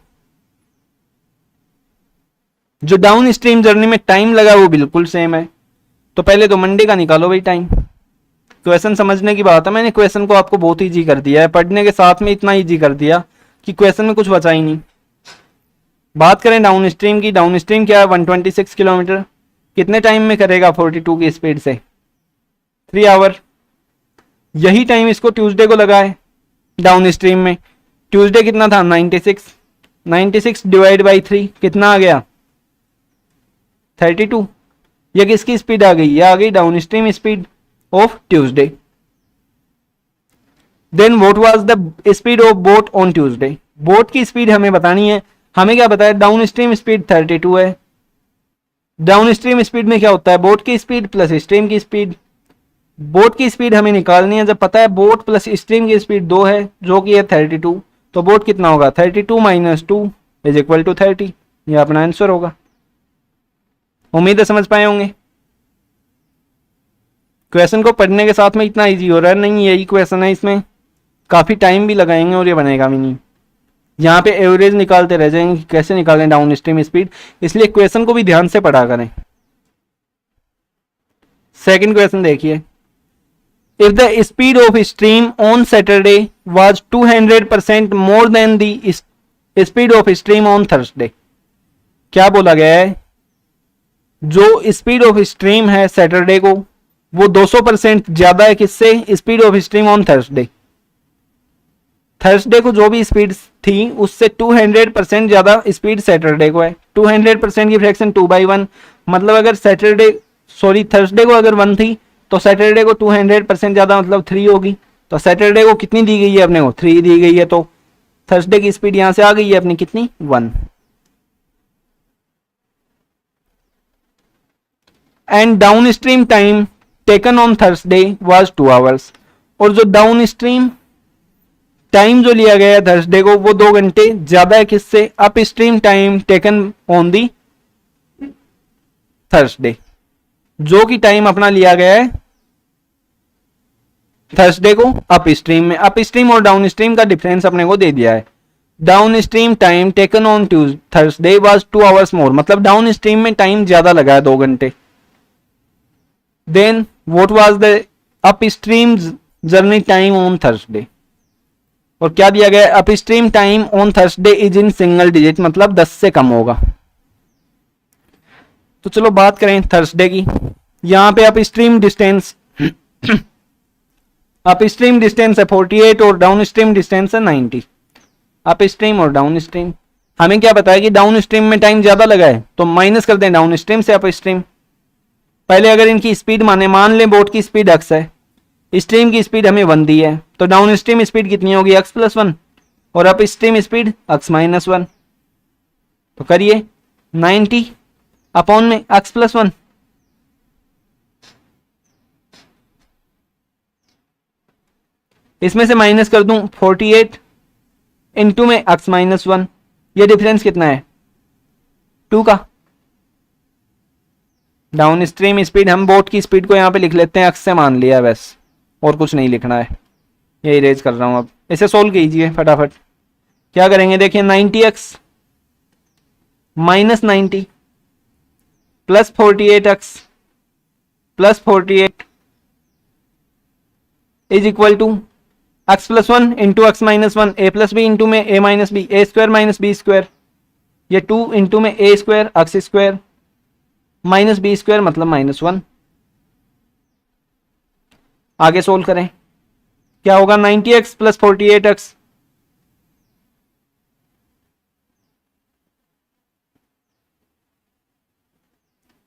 जो डाउन स्ट्रीम जर्नी में टाइम लगा वो बिल्कुल सेम है। तो पहले तो मंडे का निकालो भाई टाइम। क्वेश्चन समझने की बात है, मैंने क्वेश्चन को आपको बहुत इजी कर दिया है, पढ़ने के साथ में इतना इजी कर दिया कि क्वेश्चन में कुछ बचा ही नहीं। बात करें डाउन स्ट्रीम की, डाउन स्ट्रीम क्या है 126 किलोमीटर, कितने टाइम में करेगा 42 की स्पीड से, 3 आवर। यही टाइम इसको ट्यूसडे को लगा है डाउन स्ट्रीम में। ट्यूसडे कितना था 96 डिवाइड बाई 3 कितना आ गया 32। ये किसकी स्पीड आ गई, ये आ गई down stream speed of Tuesday. Then what was the speed of boat on Tuesday. Boat की स्पीड हमें बतानी है, हमें क्या बताया डाउन स्ट्रीम स्पीड 32 है। डाउन स्ट्रीम स्पीड में क्या होता है, बोट की स्पीड प्लस स्ट्रीम की स्पीड। बोट की स्पीड हमें निकालनी है, जब पता है बोट प्लस स्ट्रीम की स्पीड 2 है जो कि है 32, तो बोट कितना होगा 32 माइनस 2 इज इक्वल टू 30। ये अपना आंसर होगा। उम्मीद है समझ पाए होंगे। क्वेश्चन को पढ़ने के साथ में इतना इजी हो रहा है, नहीं यही क्वेश्चन है, इसमें काफी टाइम भी लगाएंगे और ये बनेगा भी नहीं। यहाँ पे एवरेज निकालते रह जाएंगे, कैसे निकालें डाउन स्ट्रीम स्पीड, इसलिए क्वेश्चन को भी ध्यान से पढ़ा करें। सेकंड क्वेश्चन देखिए, if the speed of stream on Saturday was 200% more than the speed of stream on Thursday. क्या बोला गया है, जो स्पीड ऑफ स्ट्रीम है सैटरडे को वो 200% ज्यादा है किससे, speed of stream on Thursday. Thursday को जो भी स्पीड थी उससे 200% ज्यादा स्पीड सैटरडे को है। 200% की फ्रैक्शन 2/1, मतलब अगर थर्सडे को अगर 1 थी तो सैटरडे को 200% ज्यादा मतलब 3 होगी। तो सैटरडे को कितनी दी गई है अपने को, 3 दी गई है, तो थर्सडे की स्पीड यहां से आ गई है अपनी कितनी, 1। And down stream time taken on Thursday was 2 hours. और जो डाउन स्ट्रीम टाइम जो लिया गया है थर्सडे को वो 2 घंटे ज्यादा है किससे, up stream time taken on the Thursday. जो कि टाइम अपना लिया गया है थर्सडे को अप स्ट्रीम में। अप स्ट्रीम और डाउन स्ट्रीम का डिफरेंस अपने को दे दिया है। Down stream time taken on Thursday was 2 hours मोर, मतलब डाउन स्ट्रीम में टाइम ज्यादा लगा है 2 घंटे। Then what was the up stream journey time on Thursday, और क्या दिया गया, up stream time on Thursday is in single digit, मतलब 10 से कम होगा। तो चलो बात करें थर्सडे की। यहां पे up stream distance up stream distance है 48 और डाउन स्ट्रीम डिस्टेंस है 90। अप स्ट्रीम और डाउन स्ट्रीम, हमें क्या पता है कि डाउन स्ट्रीम में टाइम ज्यादा लगा है तो माइनस कर दें डाउन स्ट्रीम से अप स्ट्रीम। पहले अगर इनकी स्पीड मान लें बोट की स्पीड x है, स्ट्रीम की स्पीड हमें 1 दी है, तो डाउन स्ट्रीम स्पीड कितनी होगी x+1 और अप स्ट्रीम स्पीड x-1। तो करिए 90 अपॉन में x+1, इसमें से माइनस कर दूं 48 इंटू में x-1, ये डिफरेंस कितना है 2 का। डाउन स्ट्रीम स्पीड हम बोट की स्पीड को यहां पे लिख लेते हैं x से मान लिया बस, और कुछ नहीं लिखना है, ये इरेज कर रहा हूं। अब इसे सोल्व कीजिए फटाफट। क्या करेंगे देखिए 90x minus 90 plus 48x plus 48 is equal to x+1 into x-1, a plus B into में a minus B, a square minus B square, ये 2 इंटू में a square x square minus B square मतलब -1। आगे solve करें, क्या होगा 90x plus 48x,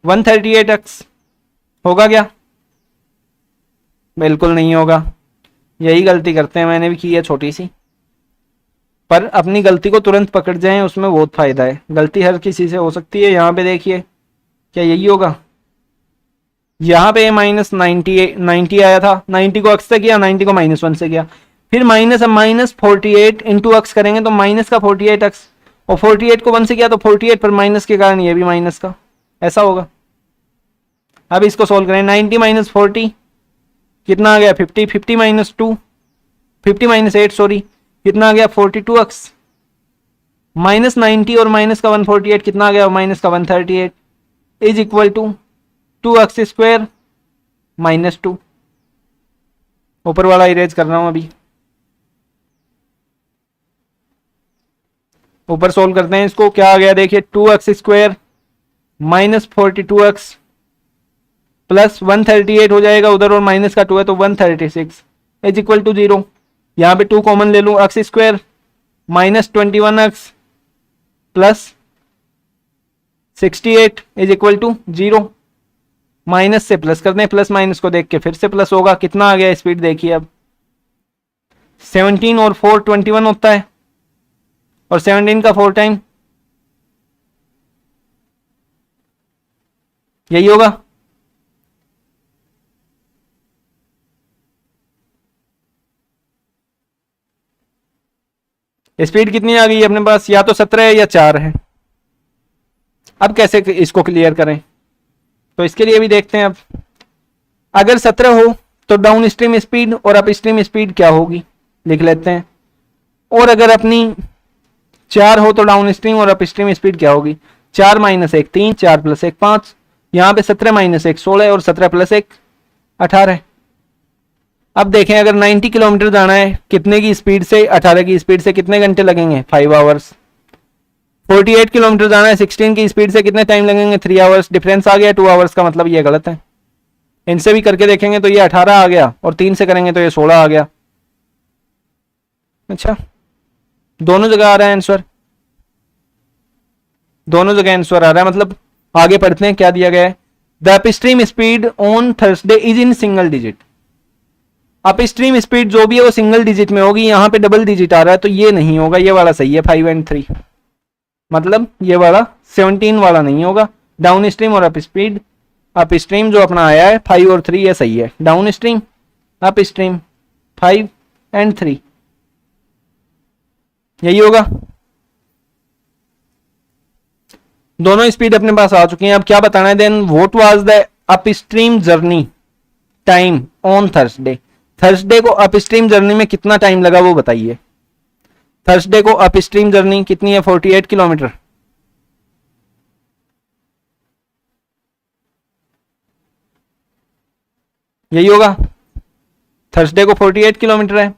one 138x होगा क्या, बिल्कुल नहीं होगा। यही गलती करते हैं, मैंने भी की है छोटी सी, पर अपनी गलती को तुरंत पकड़ जाएं उसमें बहुत फायदा है। गलती हर किसी से हो सकती है। यहाँ पे देखिए क्या यही होगा, यहाँ पे -90 आया था, 90 को x से किया, 90 को -1 से किया, फिर -48 इंटू x करेंगे तो माइनस का 48x, और 48 को 1 से किया तो 48 पर माइनस के कारण ये भी माइनस का, ऐसा होगा। अब इसको सोल्व करें, 90 माइनस 40 कितना आ गया 50, 50 माइनस 2 50 माइनस 8 सॉरी कितना आ गया 42x, माइनस 90 और माइनस का 148 कितना आ गया माइनस का 138 is equal to 2x square minus 2। ऊपर वाला इरेज कर रहा हूं अभी, ऊपर सोल्व करते हैं इसको। क्या आ गया देखिए 2x square minus 42x plus 138 हो जाएगा उधर, और माइनस का 2 है तो 136 इज इक्वल टू 0। यहां पे 2 कॉमन ले लूं, x square minus 21x plus 68 is equal to 0। Minus से प्लस कर दें, प्लस माइनस को देख के फिर से प्लस होगा। कितना आ गया स्पीड देखिए अब 17 और 4 21 होता है, और 17 का 4 टाइम यही होगा। स्पीड कितनी आ गई अपने पास, या तो 17 है या 4 है। अब कैसे इसको क्लियर करें, तो इसके लिए भी देखते हैं। अब अगर 17 हो तो डाउन स्ट्रीम स्पीड और अप स्ट्रीम स्पीड क्या होगी लिख लेते हैं, और अगर अपनी 4 हो तो डाउन स्ट्रीम और अप स्ट्रीम स्पीड क्या होगी। 4 माइनस 1 3, 4 प्लस 1 5, यहाँ पे 17 माइनस 1 16 और 17 प्लस 1 18। अब देखें अगर 90 किलोमीटर जाना है कितने की स्पीड से, 18 की स्पीड से कितने घंटे लगेंगे 5 आवर्स। 48 किलोमीटर जाना है 16 की स्पीड से, कितने टाइम लगेंगे? 3 आवर्स। डिफरेंस आ गया 2 आवर्स का, मतलब ये गलत है। इनसे भी करके देखेंगे तो ये 18 आ गया, और 3 से करेंगे तो ये 16 आ गया। अच्छा, दोनों जगह आ रहा है आंसर, दोनों जगह आंसर आ रहा है। मतलब आगे पढ़ते हैं क्या दिया गया है। The upstream speed on Thursday is in single digit. Upstream speed जो भी है वो सिंगल डिजिट में होगी, यहां पे डबल डिजिट आ रहा है तो ये नहीं होगा, ये वाला सही है 5 एंड 3, मतलब ये वाला 17 वाला नहीं होगा। डाउन स्ट्रीम और अप स्पीड, अप स्ट्रीम जो अपना आया है 5 और 3 ये सही है। Down stream up stream 5 and 3 यही होगा। दोनों स्पीड अपने पास आ चुकी हैं। अब क्या बताना है? Then what was the up stream journey time on Thursday. Thursday को अप स्ट्रीम जर्नी में कितना टाइम लगा वो बताइए। थर्सडे को अप स्ट्रीम जर्नी कितनी है? 48 किलोमीटर। यही होगा, थर्सडे को 48 किलोमीटर है।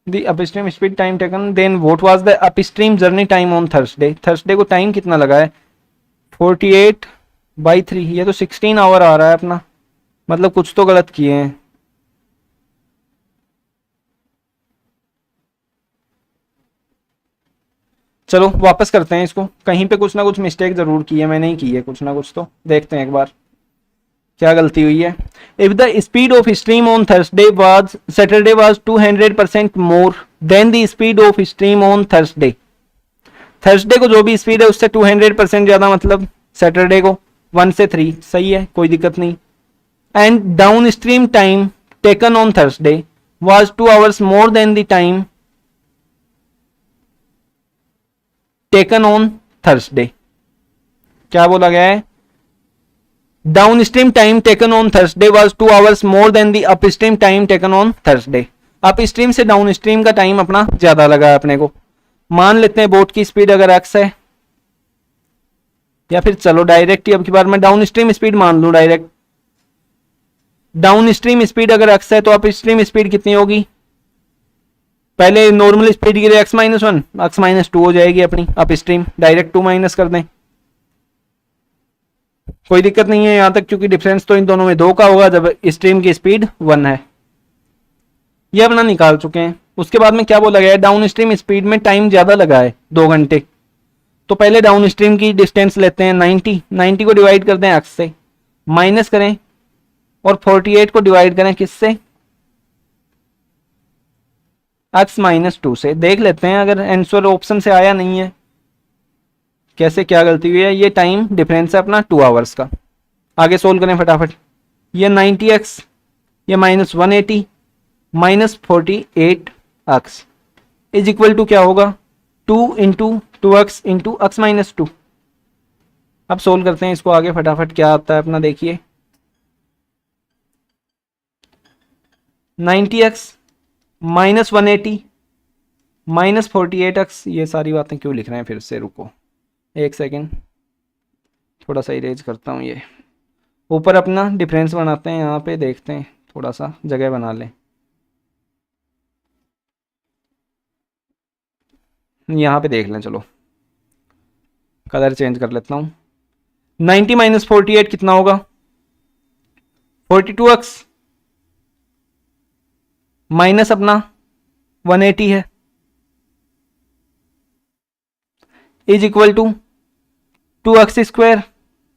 The upstream speed time taken, then what was the upstream journey time on Thursday. Thursday को टाइम कितना लगा है? 48/3, ये तो 16 आवर आ रहा है अपना, मतलब कुछ तो गलत किए हैं। चलो वापस करते हैं इसको, कहीं पे कुछ ना कुछ मिस्टेक जरूर की है, मैंने ही की है कुछ ना कुछ, तो देखते हैं एक बार क्या गलती हुई है। If the speed of stream on Thursday was Saturday was 200% more than the speed of stream on Thursday. Thursday को जो भी स्पीड है उससे 200% ज्यादा, मतलब सैटरडे को 1 से 3 सही है, कोई दिक्कत नहीं। And down stream time taken on Thursday was 2 hours more than the time taken on Thursday. क्या बोला गया है? Down stream time taken on Thursday was 2 hours more than the up stream time taken on Thursday. Up stream से down stream का time अपना ज्यादा लगा है अपने को। मान लेते हैं बोट की स्पीड अगर एक्स है, या फिर चलो डायरेक्ट ही अब की बार मैं डाउन स्ट्रीम स्पीड मान लू डायरेक्ट। डाउन स्ट्रीम स्पीड अगर एक्स है तो अप स्ट्रीम स्पीड कितनी होगी? पहले नॉर्मल स्पीड के लिए x-1 x-2 हो जाएगी अपनी अप स्ट्रीम, डायरेक्ट 2 माइनस कर दें, कोई दिक्कत नहीं है यहां तक, क्योंकि डिफरेंस तो इन दोनों में 2 का होगा जब स्ट्रीम की स्पीड 1 है। ये अपना निकाल चुके हैं। उसके बाद में क्या बोला गया है? डाउन स्ट्रीम स्पीड में टाइम ज्यादा लगा है 2 घंटे। तो पहले डाउन स्ट्रीम की डिस्टेंस लेते हैं 90 को डिवाइड करते हैं x से, माइनस करें और 48 को डिवाइड करें किससे? x-2 से। देख लेते हैं अगर आंसर ऑप्शन से आया नहीं है, कैसे क्या गलती हुई है। ये टाइम डिफरेंस है अपना 2 आवर्स का। आगे सोल्व करें फटाफट। ये 90x, ये -180 -48x इज इक्वल टू क्या होगा? 2 इंटू 2x इंटू x-2। अब सोल्व करते हैं इसको आगे फटाफट, क्या आता है अपना देखिए। 90x -180 -48x, ये सारी बातें क्यों लिख रहे हैं फिर से, रुको एक सेकेंड, थोड़ा सा इरेज करता हूँ। ये ऊपर अपना डिफरेंस बनाते हैं, यहाँ पे देखते हैं, थोड़ा सा जगह बना लें। यहाँ पे देख लें, चलो कलर चेंज कर लेता हूँ। 90 -48 कितना होगा? 42x माइनस अपना 180 है, is equal to 2x²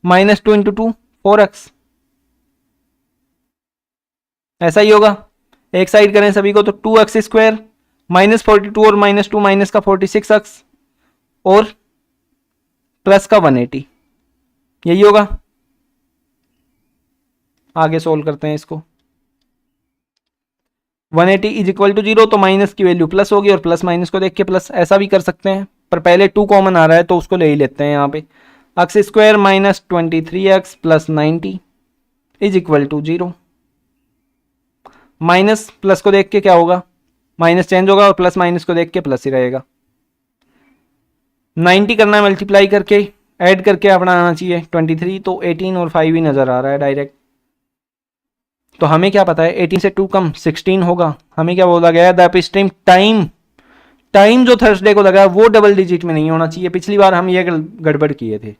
-2 into 2 4x। ऐसा ही होगा, एक साइड करें सभी को तो 2x² -42 और -2 माइनस का 46x और प्लस का 180, यही होगा। आगे सोल्व करते हैं इसको। 180 इज इक्वल टू 0, तो माइनस की वैल्यू प्लस होगी और प्लस माइनस को देख के प्लस, ऐसा भी कर सकते हैं, पर पहले 2 कॉमन आ रहा है तो उसको ले ही लेते हैं यहाँ पे। x² -23x plus 90 is equal to 0। Minus plus को देख के क्या होगा? माइनस चेंज होगा और प्लस माइनस को देख के प्लस ही रहेगा। 90 करना है मल्टीप्लाई करके, ऐड करके अपना आना चाहिए 23, तो 18 और 5 ही नजर आ रहा है डायरेक्ट। तो हमें क्या पता है 18 से 2 कम 16 होगा। हमें क्या बोला गया? द अपस्ट्रीम टाइम टाइम जो थर्सडे को लगा वो डबल डिजिट में नहीं होना चाहिए। पिछली बार हम ये गड़बड़ किए थे।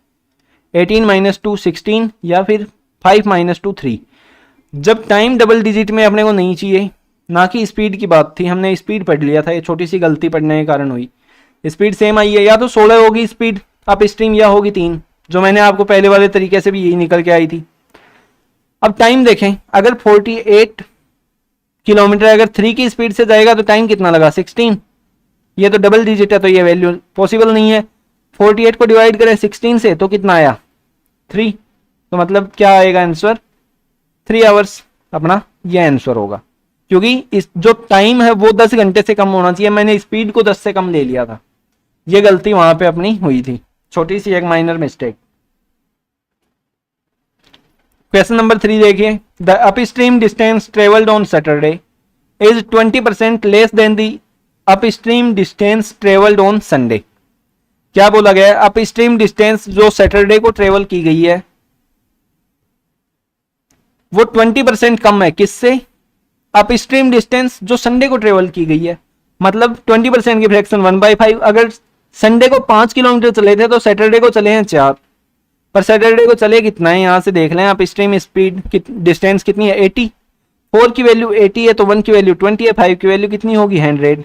18 माइनस 2 16 या फिर 5 माइनस 2 3। जब टाइम डबल डिजिट में अपने को नहीं चाहिए, ना कि स्पीड की बात थी, हमने स्पीड पढ़ लिया था, ये छोटी सी गलती पढ़ने के कारण हुई। स्पीड सेम आई है, या तो 16 होगी स्पीड अप स्ट्रीम या होगी 3, जो मैंने आपको पहले वाले तरीके से भी यही निकल के आई थी। अब टाइम देखें, अगर 48 किलोमीटर अगर 3 की स्पीड से जाएगा तो टाइम कितना लगा 16। ये तो डबल डिजिट है तो ये वैल्यू पॉसिबल नहीं है। 48 को डिवाइड करें 16 से तो कितना आया 3, तो मतलब क्या आएगा आंसर 3 आवर्स। अपना ये आंसर होगा, क्योंकि इस जो टाइम है वो 10 घंटे से कम होना चाहिए, मैंने स्पीड को 10 से कम ले लिया था। ये गलती वहां पे अपनी हुई थी, छोटी सी एक माइनर मिस्टेक। क्वेश्चन नंबर 3 देखिए, the upstream distance travelled on Saturday is 20% less than the upstream distance travelled on Sunday. क्या बोला गया है, अपस्ट्रीम डिस्टेंस जो सैटरडे को ट्रेवल की गई है वो 20% कम है किससे, अपस्ट्रीम डिस्टेंस जो संडे को ट्रेवल की गई है। मतलब 20% की फ्रैक्शन 1/5। अगर संडे को 5 किलोमीटर चले थे तो सैटरडे को चले हैं 4, पर सैटरडे को चले कितना है यहां से देख लें। अपस्ट्रीम स्पीड डिस्टेंस कितनी है 80। 4 की वैल्यू 80 है तो 1 की वैल्यू 20 है, 5 की वैल्यू कितनी होगी 100।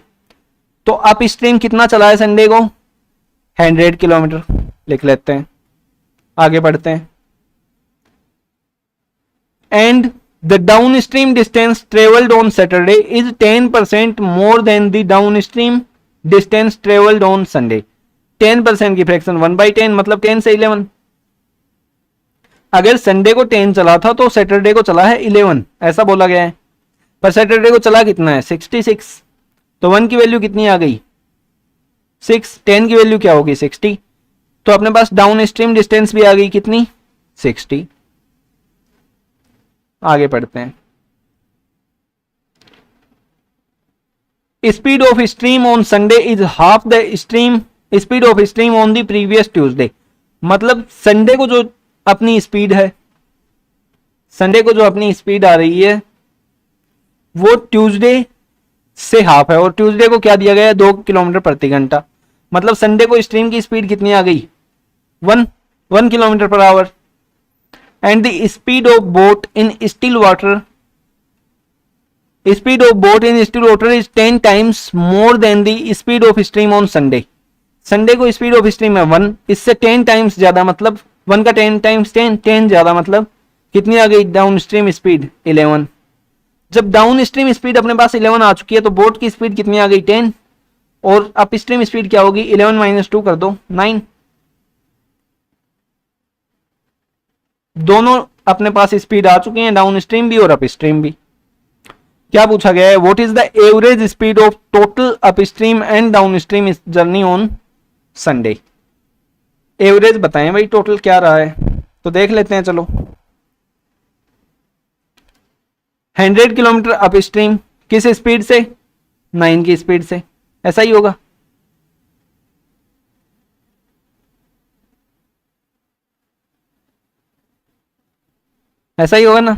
तो अपस्ट्रीम कितना चला है संडे को 100 किलोमीटर लिख लेते हैं, आगे बढ़ते हैं। And the downstream distance travelled on Saturday is 10% more than the downstream distance travelled on Sunday. 10% की फ्रैक्शन 1/10 मतलब 10 से 11। अगर संडे को 10 चला था तो सैटरडे को चला है 11, ऐसा बोला गया है। पर सैटरडे को चला कितना है 66, तो 1 की वैल्यू कितनी आ गई 6, 10 की वैल्यू क्या होगी 60, तो अपने पास डाउन स्ट्रीम डिस्टेंस भी आ गई कितनी 60। आगे पढ़ते हैं। Speed of stream on Sunday is half the stream speed of stream on the previous Tuesday. मतलब संडे को जो अपनी स्पीड है, संडे को जो अपनी स्पीड आ रही है वो ट्यूसडे से हाफ है, और ट्यूसडे को क्या दिया गया है 2 किलोमीटर प्रति घंटा। मतलब संडे को स्ट्रीम की स्पीड कितनी आ गई 1 kilometre per hour. And the speed of boat in still water is 10 times more than the speed of stream on Sunday. Sunday को स्पीड ऑफ स्ट्रीम है 1, इससे 10 टाइम्स ज्यादा, मतलब 1 का 10 टाइम्स 10 ज्यादा, मतलब कितनी आ गई डाउन स्ट्रीम स्पीड 11। जब डाउन स्ट्रीम स्पीड अपने पास 11 आ चुकी है तो बोट की स्पीड कितनी आ गई 10, और अप स्ट्रीम स्पीड क्या होगी 11 माइनस 2 कर दो 9। दोनों अपने पास स्पीड आ चुके हैं, डाउन स्ट्रीम भी और अप स्ट्रीम भी। क्या पूछा गया है, what is the average speed of total up stream and down stream journey on Sunday. Average बताएं भाई टोटल क्या रहा है, तो देख लेते हैं चलो। 100 किलोमीटर अप स्ट्रीम किस स्पीड से 9 की स्पीड से, ऐसा ही होगा। ऐसा ही होगा ना।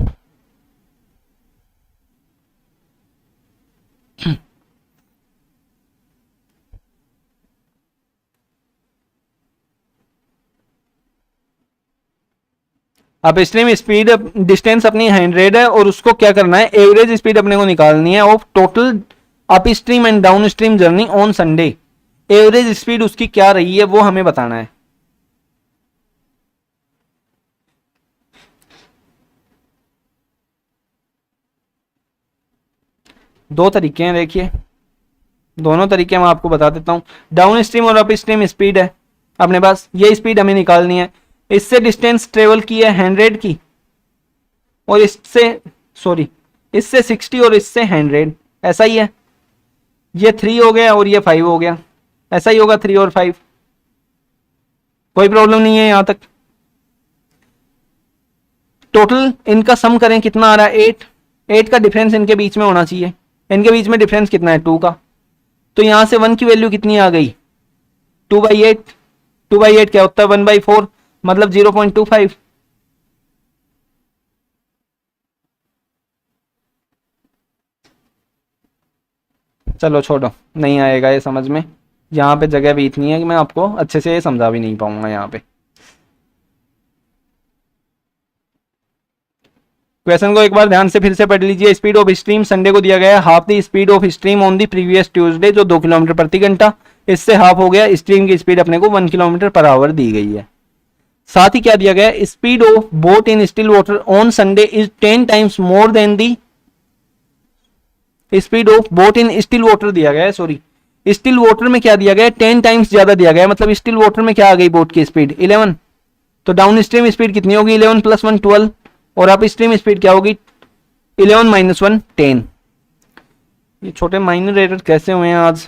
अब स्ट्रीम स्पीड डिस्टेंस अपनी 100 है और उसको क्या करना है एवरेज स्पीड अपने को निकालनी है of total up stream and down stream journey on Sunday. Average speed उसकी क्या रही है वो हमें बताना है। दो तरीके हैं, देखिए दोनों तरीके मैं आपको बता देता हूं। डाउन स्ट्रीम और अप स्ट्रीम स्पीड है अपने पास, ये स्पीड हमें निकालनी है। इससे डिस्टेंस ट्रेवल की है 100 की, और इससे 60 और इससे 100, ऐसा ही है। ये 3 हो गया और ये 5 हो गया, ऐसा ही होगा 3 और 5, कोई प्रॉब्लम नहीं है यहां तक। टोटल इनका सम करें कितना आ रहा है 8 का डिफरेंस इनके बीच में होना चाहिए। इनके बीच में डिफरेंस कितना है 2 का, तो यहां से 1 की वैल्यू कितनी आ गई 2/8। 2/8 क्या होता है 1/4, मतलब 0.25। चलो छोड़ो, नहीं आएगा ये समझ में, यहाँ पे जगह भी इतनी है कि मैं आपको अच्छे से समझा भी नहीं पाऊंगा यहाँ पे। क्वेश्चन को एक बार ध्यान से फिर से पढ़ लीजिए। स्पीड ऑफ स्ट्रीम संडे को दिया गया है half the speed of stream on the previous Tuesday, जो 2 किलोमीटर प्रति घंटा, इससे हाफ हो गया। स्ट्रीम की स्पीड अपने को 1 किलोमीटर पर आवर दी गई है। साथ ही क्या दिया गया है, speed of boat in still water on Sunday is 10 times more than the speed of boat in still water दिया गया है। सॉरी, स्टिल वाटर में क्या दिया गया है, 10 टाइम्स ज्यादा दिया गया है। मतलब स्टिल वाटर में क्या आ गई बोट की स्पीड 11, तो डाउन स्ट्रीम स्पीड कितनी होगी 11 + 1 12, और अप स्ट्रीम स्पीड क्या होगी 11 - 1 10। ये छोटे माइनर एरर कैसे हुए हैं आज,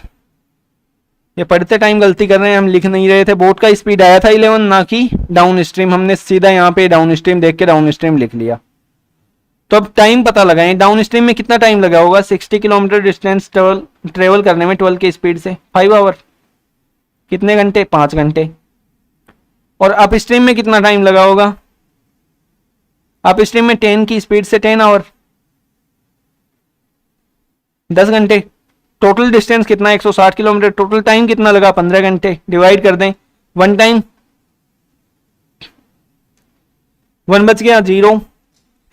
ये पढ़ते टाइम गलती कर रहे हैं, हम लिख नहीं रहे थे। बोट का स्पीड आया था 11, ना कि डाउन स्ट्रीम, हमने सीधा यहाँ पे डाउन स्ट्रीम देख के डाउन स्ट्रीम लिख लिया। तो अब टाइम पता लगाएं, डाउन स्ट्रीम में कितना टाइम लगा होगा 60 किलोमीटर डिस्टेंस ट्रेवल करने में 12 की स्पीड से, 5 आवर, कितने घंटे 5 घंटे। और अप स्ट्रीम में कितना टाइम लगा होगा, अप स्ट्रीम में 10 की स्पीड से 10 आवर, 10 घंटे। टोटल डिस्टेंस कितना 160 किलोमीटर, टोटल टाइम कितना लगा 15 घंटे। डिवाइड कर दें, 1 टाइम 1 बच गया 0,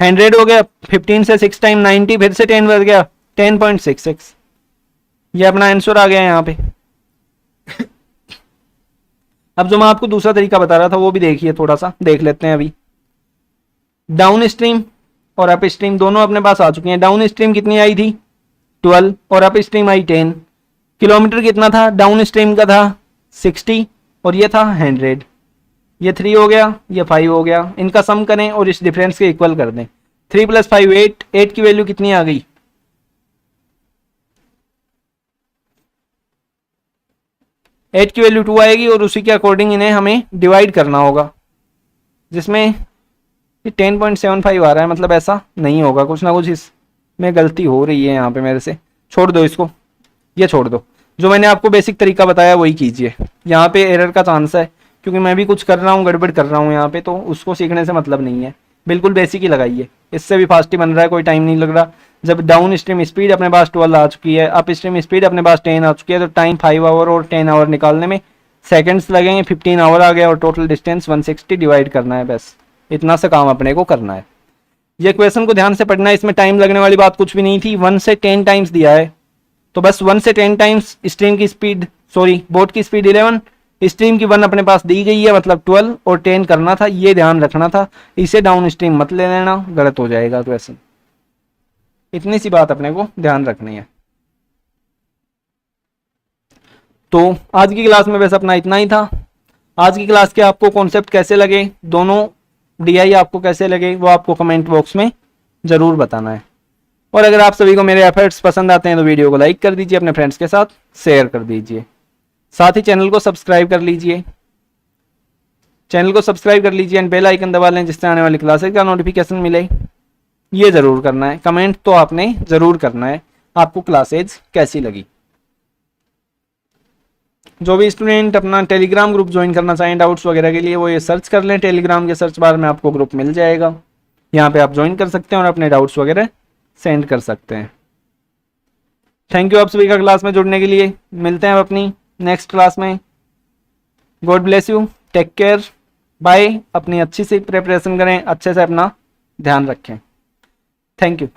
100 हो गया, 15 से 6 टाइम 90, फिर से 10 बच गया 10.66। ये अपना आंसर आ गया यहाँ पे। अब जो मैं आपको दूसरा तरीका बता रहा था वो भी देखिए, थोड़ा सा देख लेते हैं। अभी डाउन स्ट्रीम और अप स्ट्रीम दोनों अपने पास आ चुकी हैं। डाउन स्ट्रीम कितनी आई थी 12 और अप स्ट्रीम आई 10। किलोमीटर कितना था, डाउन स्ट्रीम का था 60 और ये था 100। ये 3 हो गया, ये 5 हो गया, इनका सम करें और इस डिफरेंस के इक्वल कर दें। 3 + 5 8, 8 की वैल्यू कितनी आ गई 8 की वैल्यू 2 आएगी, और उसी के अकॉर्डिंग इन्हें हमें डिवाइड करना होगा, जिसमें 10.75 आ रहा है। मतलब ऐसा नहीं होगा, कुछ ना कुछ इसमें गलती हो रही है यहाँ पे मेरे से। छोड़ दो इसको, ये छोड़ दो, जो मैंने आपको बेसिक तरीका बताया वही कीजिए। यहाँ पे एरर का चांस है, क्योंकि मैं भी कुछ कर रहा हूँ, गड़बड़ कर रहा हूँ यहाँ पे, तो उसको सीखने से मतलब नहीं है। बिल्कुल बेसिक ही लगाइए, इससे भी फास्ट ही बन रहा है, कोई टाइम नहीं लग रहा। जब डाउन स्ट्रीम स्पीड अपने पास 12 आ चुकी है, अप स्ट्रीम स्पीड अपने पास 10 आ चुकी है, तो टाइम 5 आवर और 10 आवर निकालने में सेकंड्स लगेंगे, 15 आवर आ गया, और टोटल डिस्टेंस 160 डिवाइड करना है, बस इतना सा काम अपने को करना है। ये क्वेश्चन को ध्यान से पढ़ना है, इसमें टाइम लगने वाली बात कुछ भी नहीं थी। 1 से 10 टाइम्स दिया है, तो बस 1 से 10 टाइम्स स्ट्रीम की स्पीड, सॉरी बोट की स्पीड 11, स्ट्रीम की 1 अपने पास दी गई है, मतलब 12 और 10 करना था, ये ध्यान रखना था। इसे डाउन स्ट्रीम मत ले लेना, गलत हो जाएगा क्वेश्चन। इतनी सी बात अपने को ध्यान रखनी है। तो आज की क्लास में बस अपना इतना ही था। आज की क्लास के आपको कॉन्सेप्ट कैसे लगे, दोनों डीआई आपको कैसे लगे, वो आपको कमेंट बॉक्स में जरूर बताना है। और अगर आप सभी को मेरे एफर्ट्स पसंद आते हैं तो वीडियो को लाइक कर दीजिए, अपने फ्रेंड्स के साथ शेयर कर दीजिए, साथ ही चैनल को सब्सक्राइब कर लीजिए। चैनल को सब्सक्राइब कर लीजिए एंड बेल आइकन दबा लें, जिससे आने वाली क्लासेस का नोटिफिकेशन मिले। ये जरूर करना है, कमेंट तो आपने जरूर करना है आपको क्लासेज कैसी लगी। जो भी स्टूडेंट अपना टेलीग्राम ग्रुप ज्वाइन करना चाहें डाउट्स वगैरह के लिए, वो ये सर्च कर लें, टेलीग्राम के सर्च बार में आपको ग्रुप मिल जाएगा। यहाँ पे आप ज्वाइन कर सकते हैं और अपने डाउट्स वगैरह सेंड कर सकते हैं। थैंक यू आप सभी का क्लास में जुड़ने के लिए। मिलते हैं अब अपनी नेक्स्ट क्लास में। God bless you, take care, bye. अपनी अच्छी सी प्रिपरेशन करें, अच्छे से अपना ध्यान रखें। Thank you.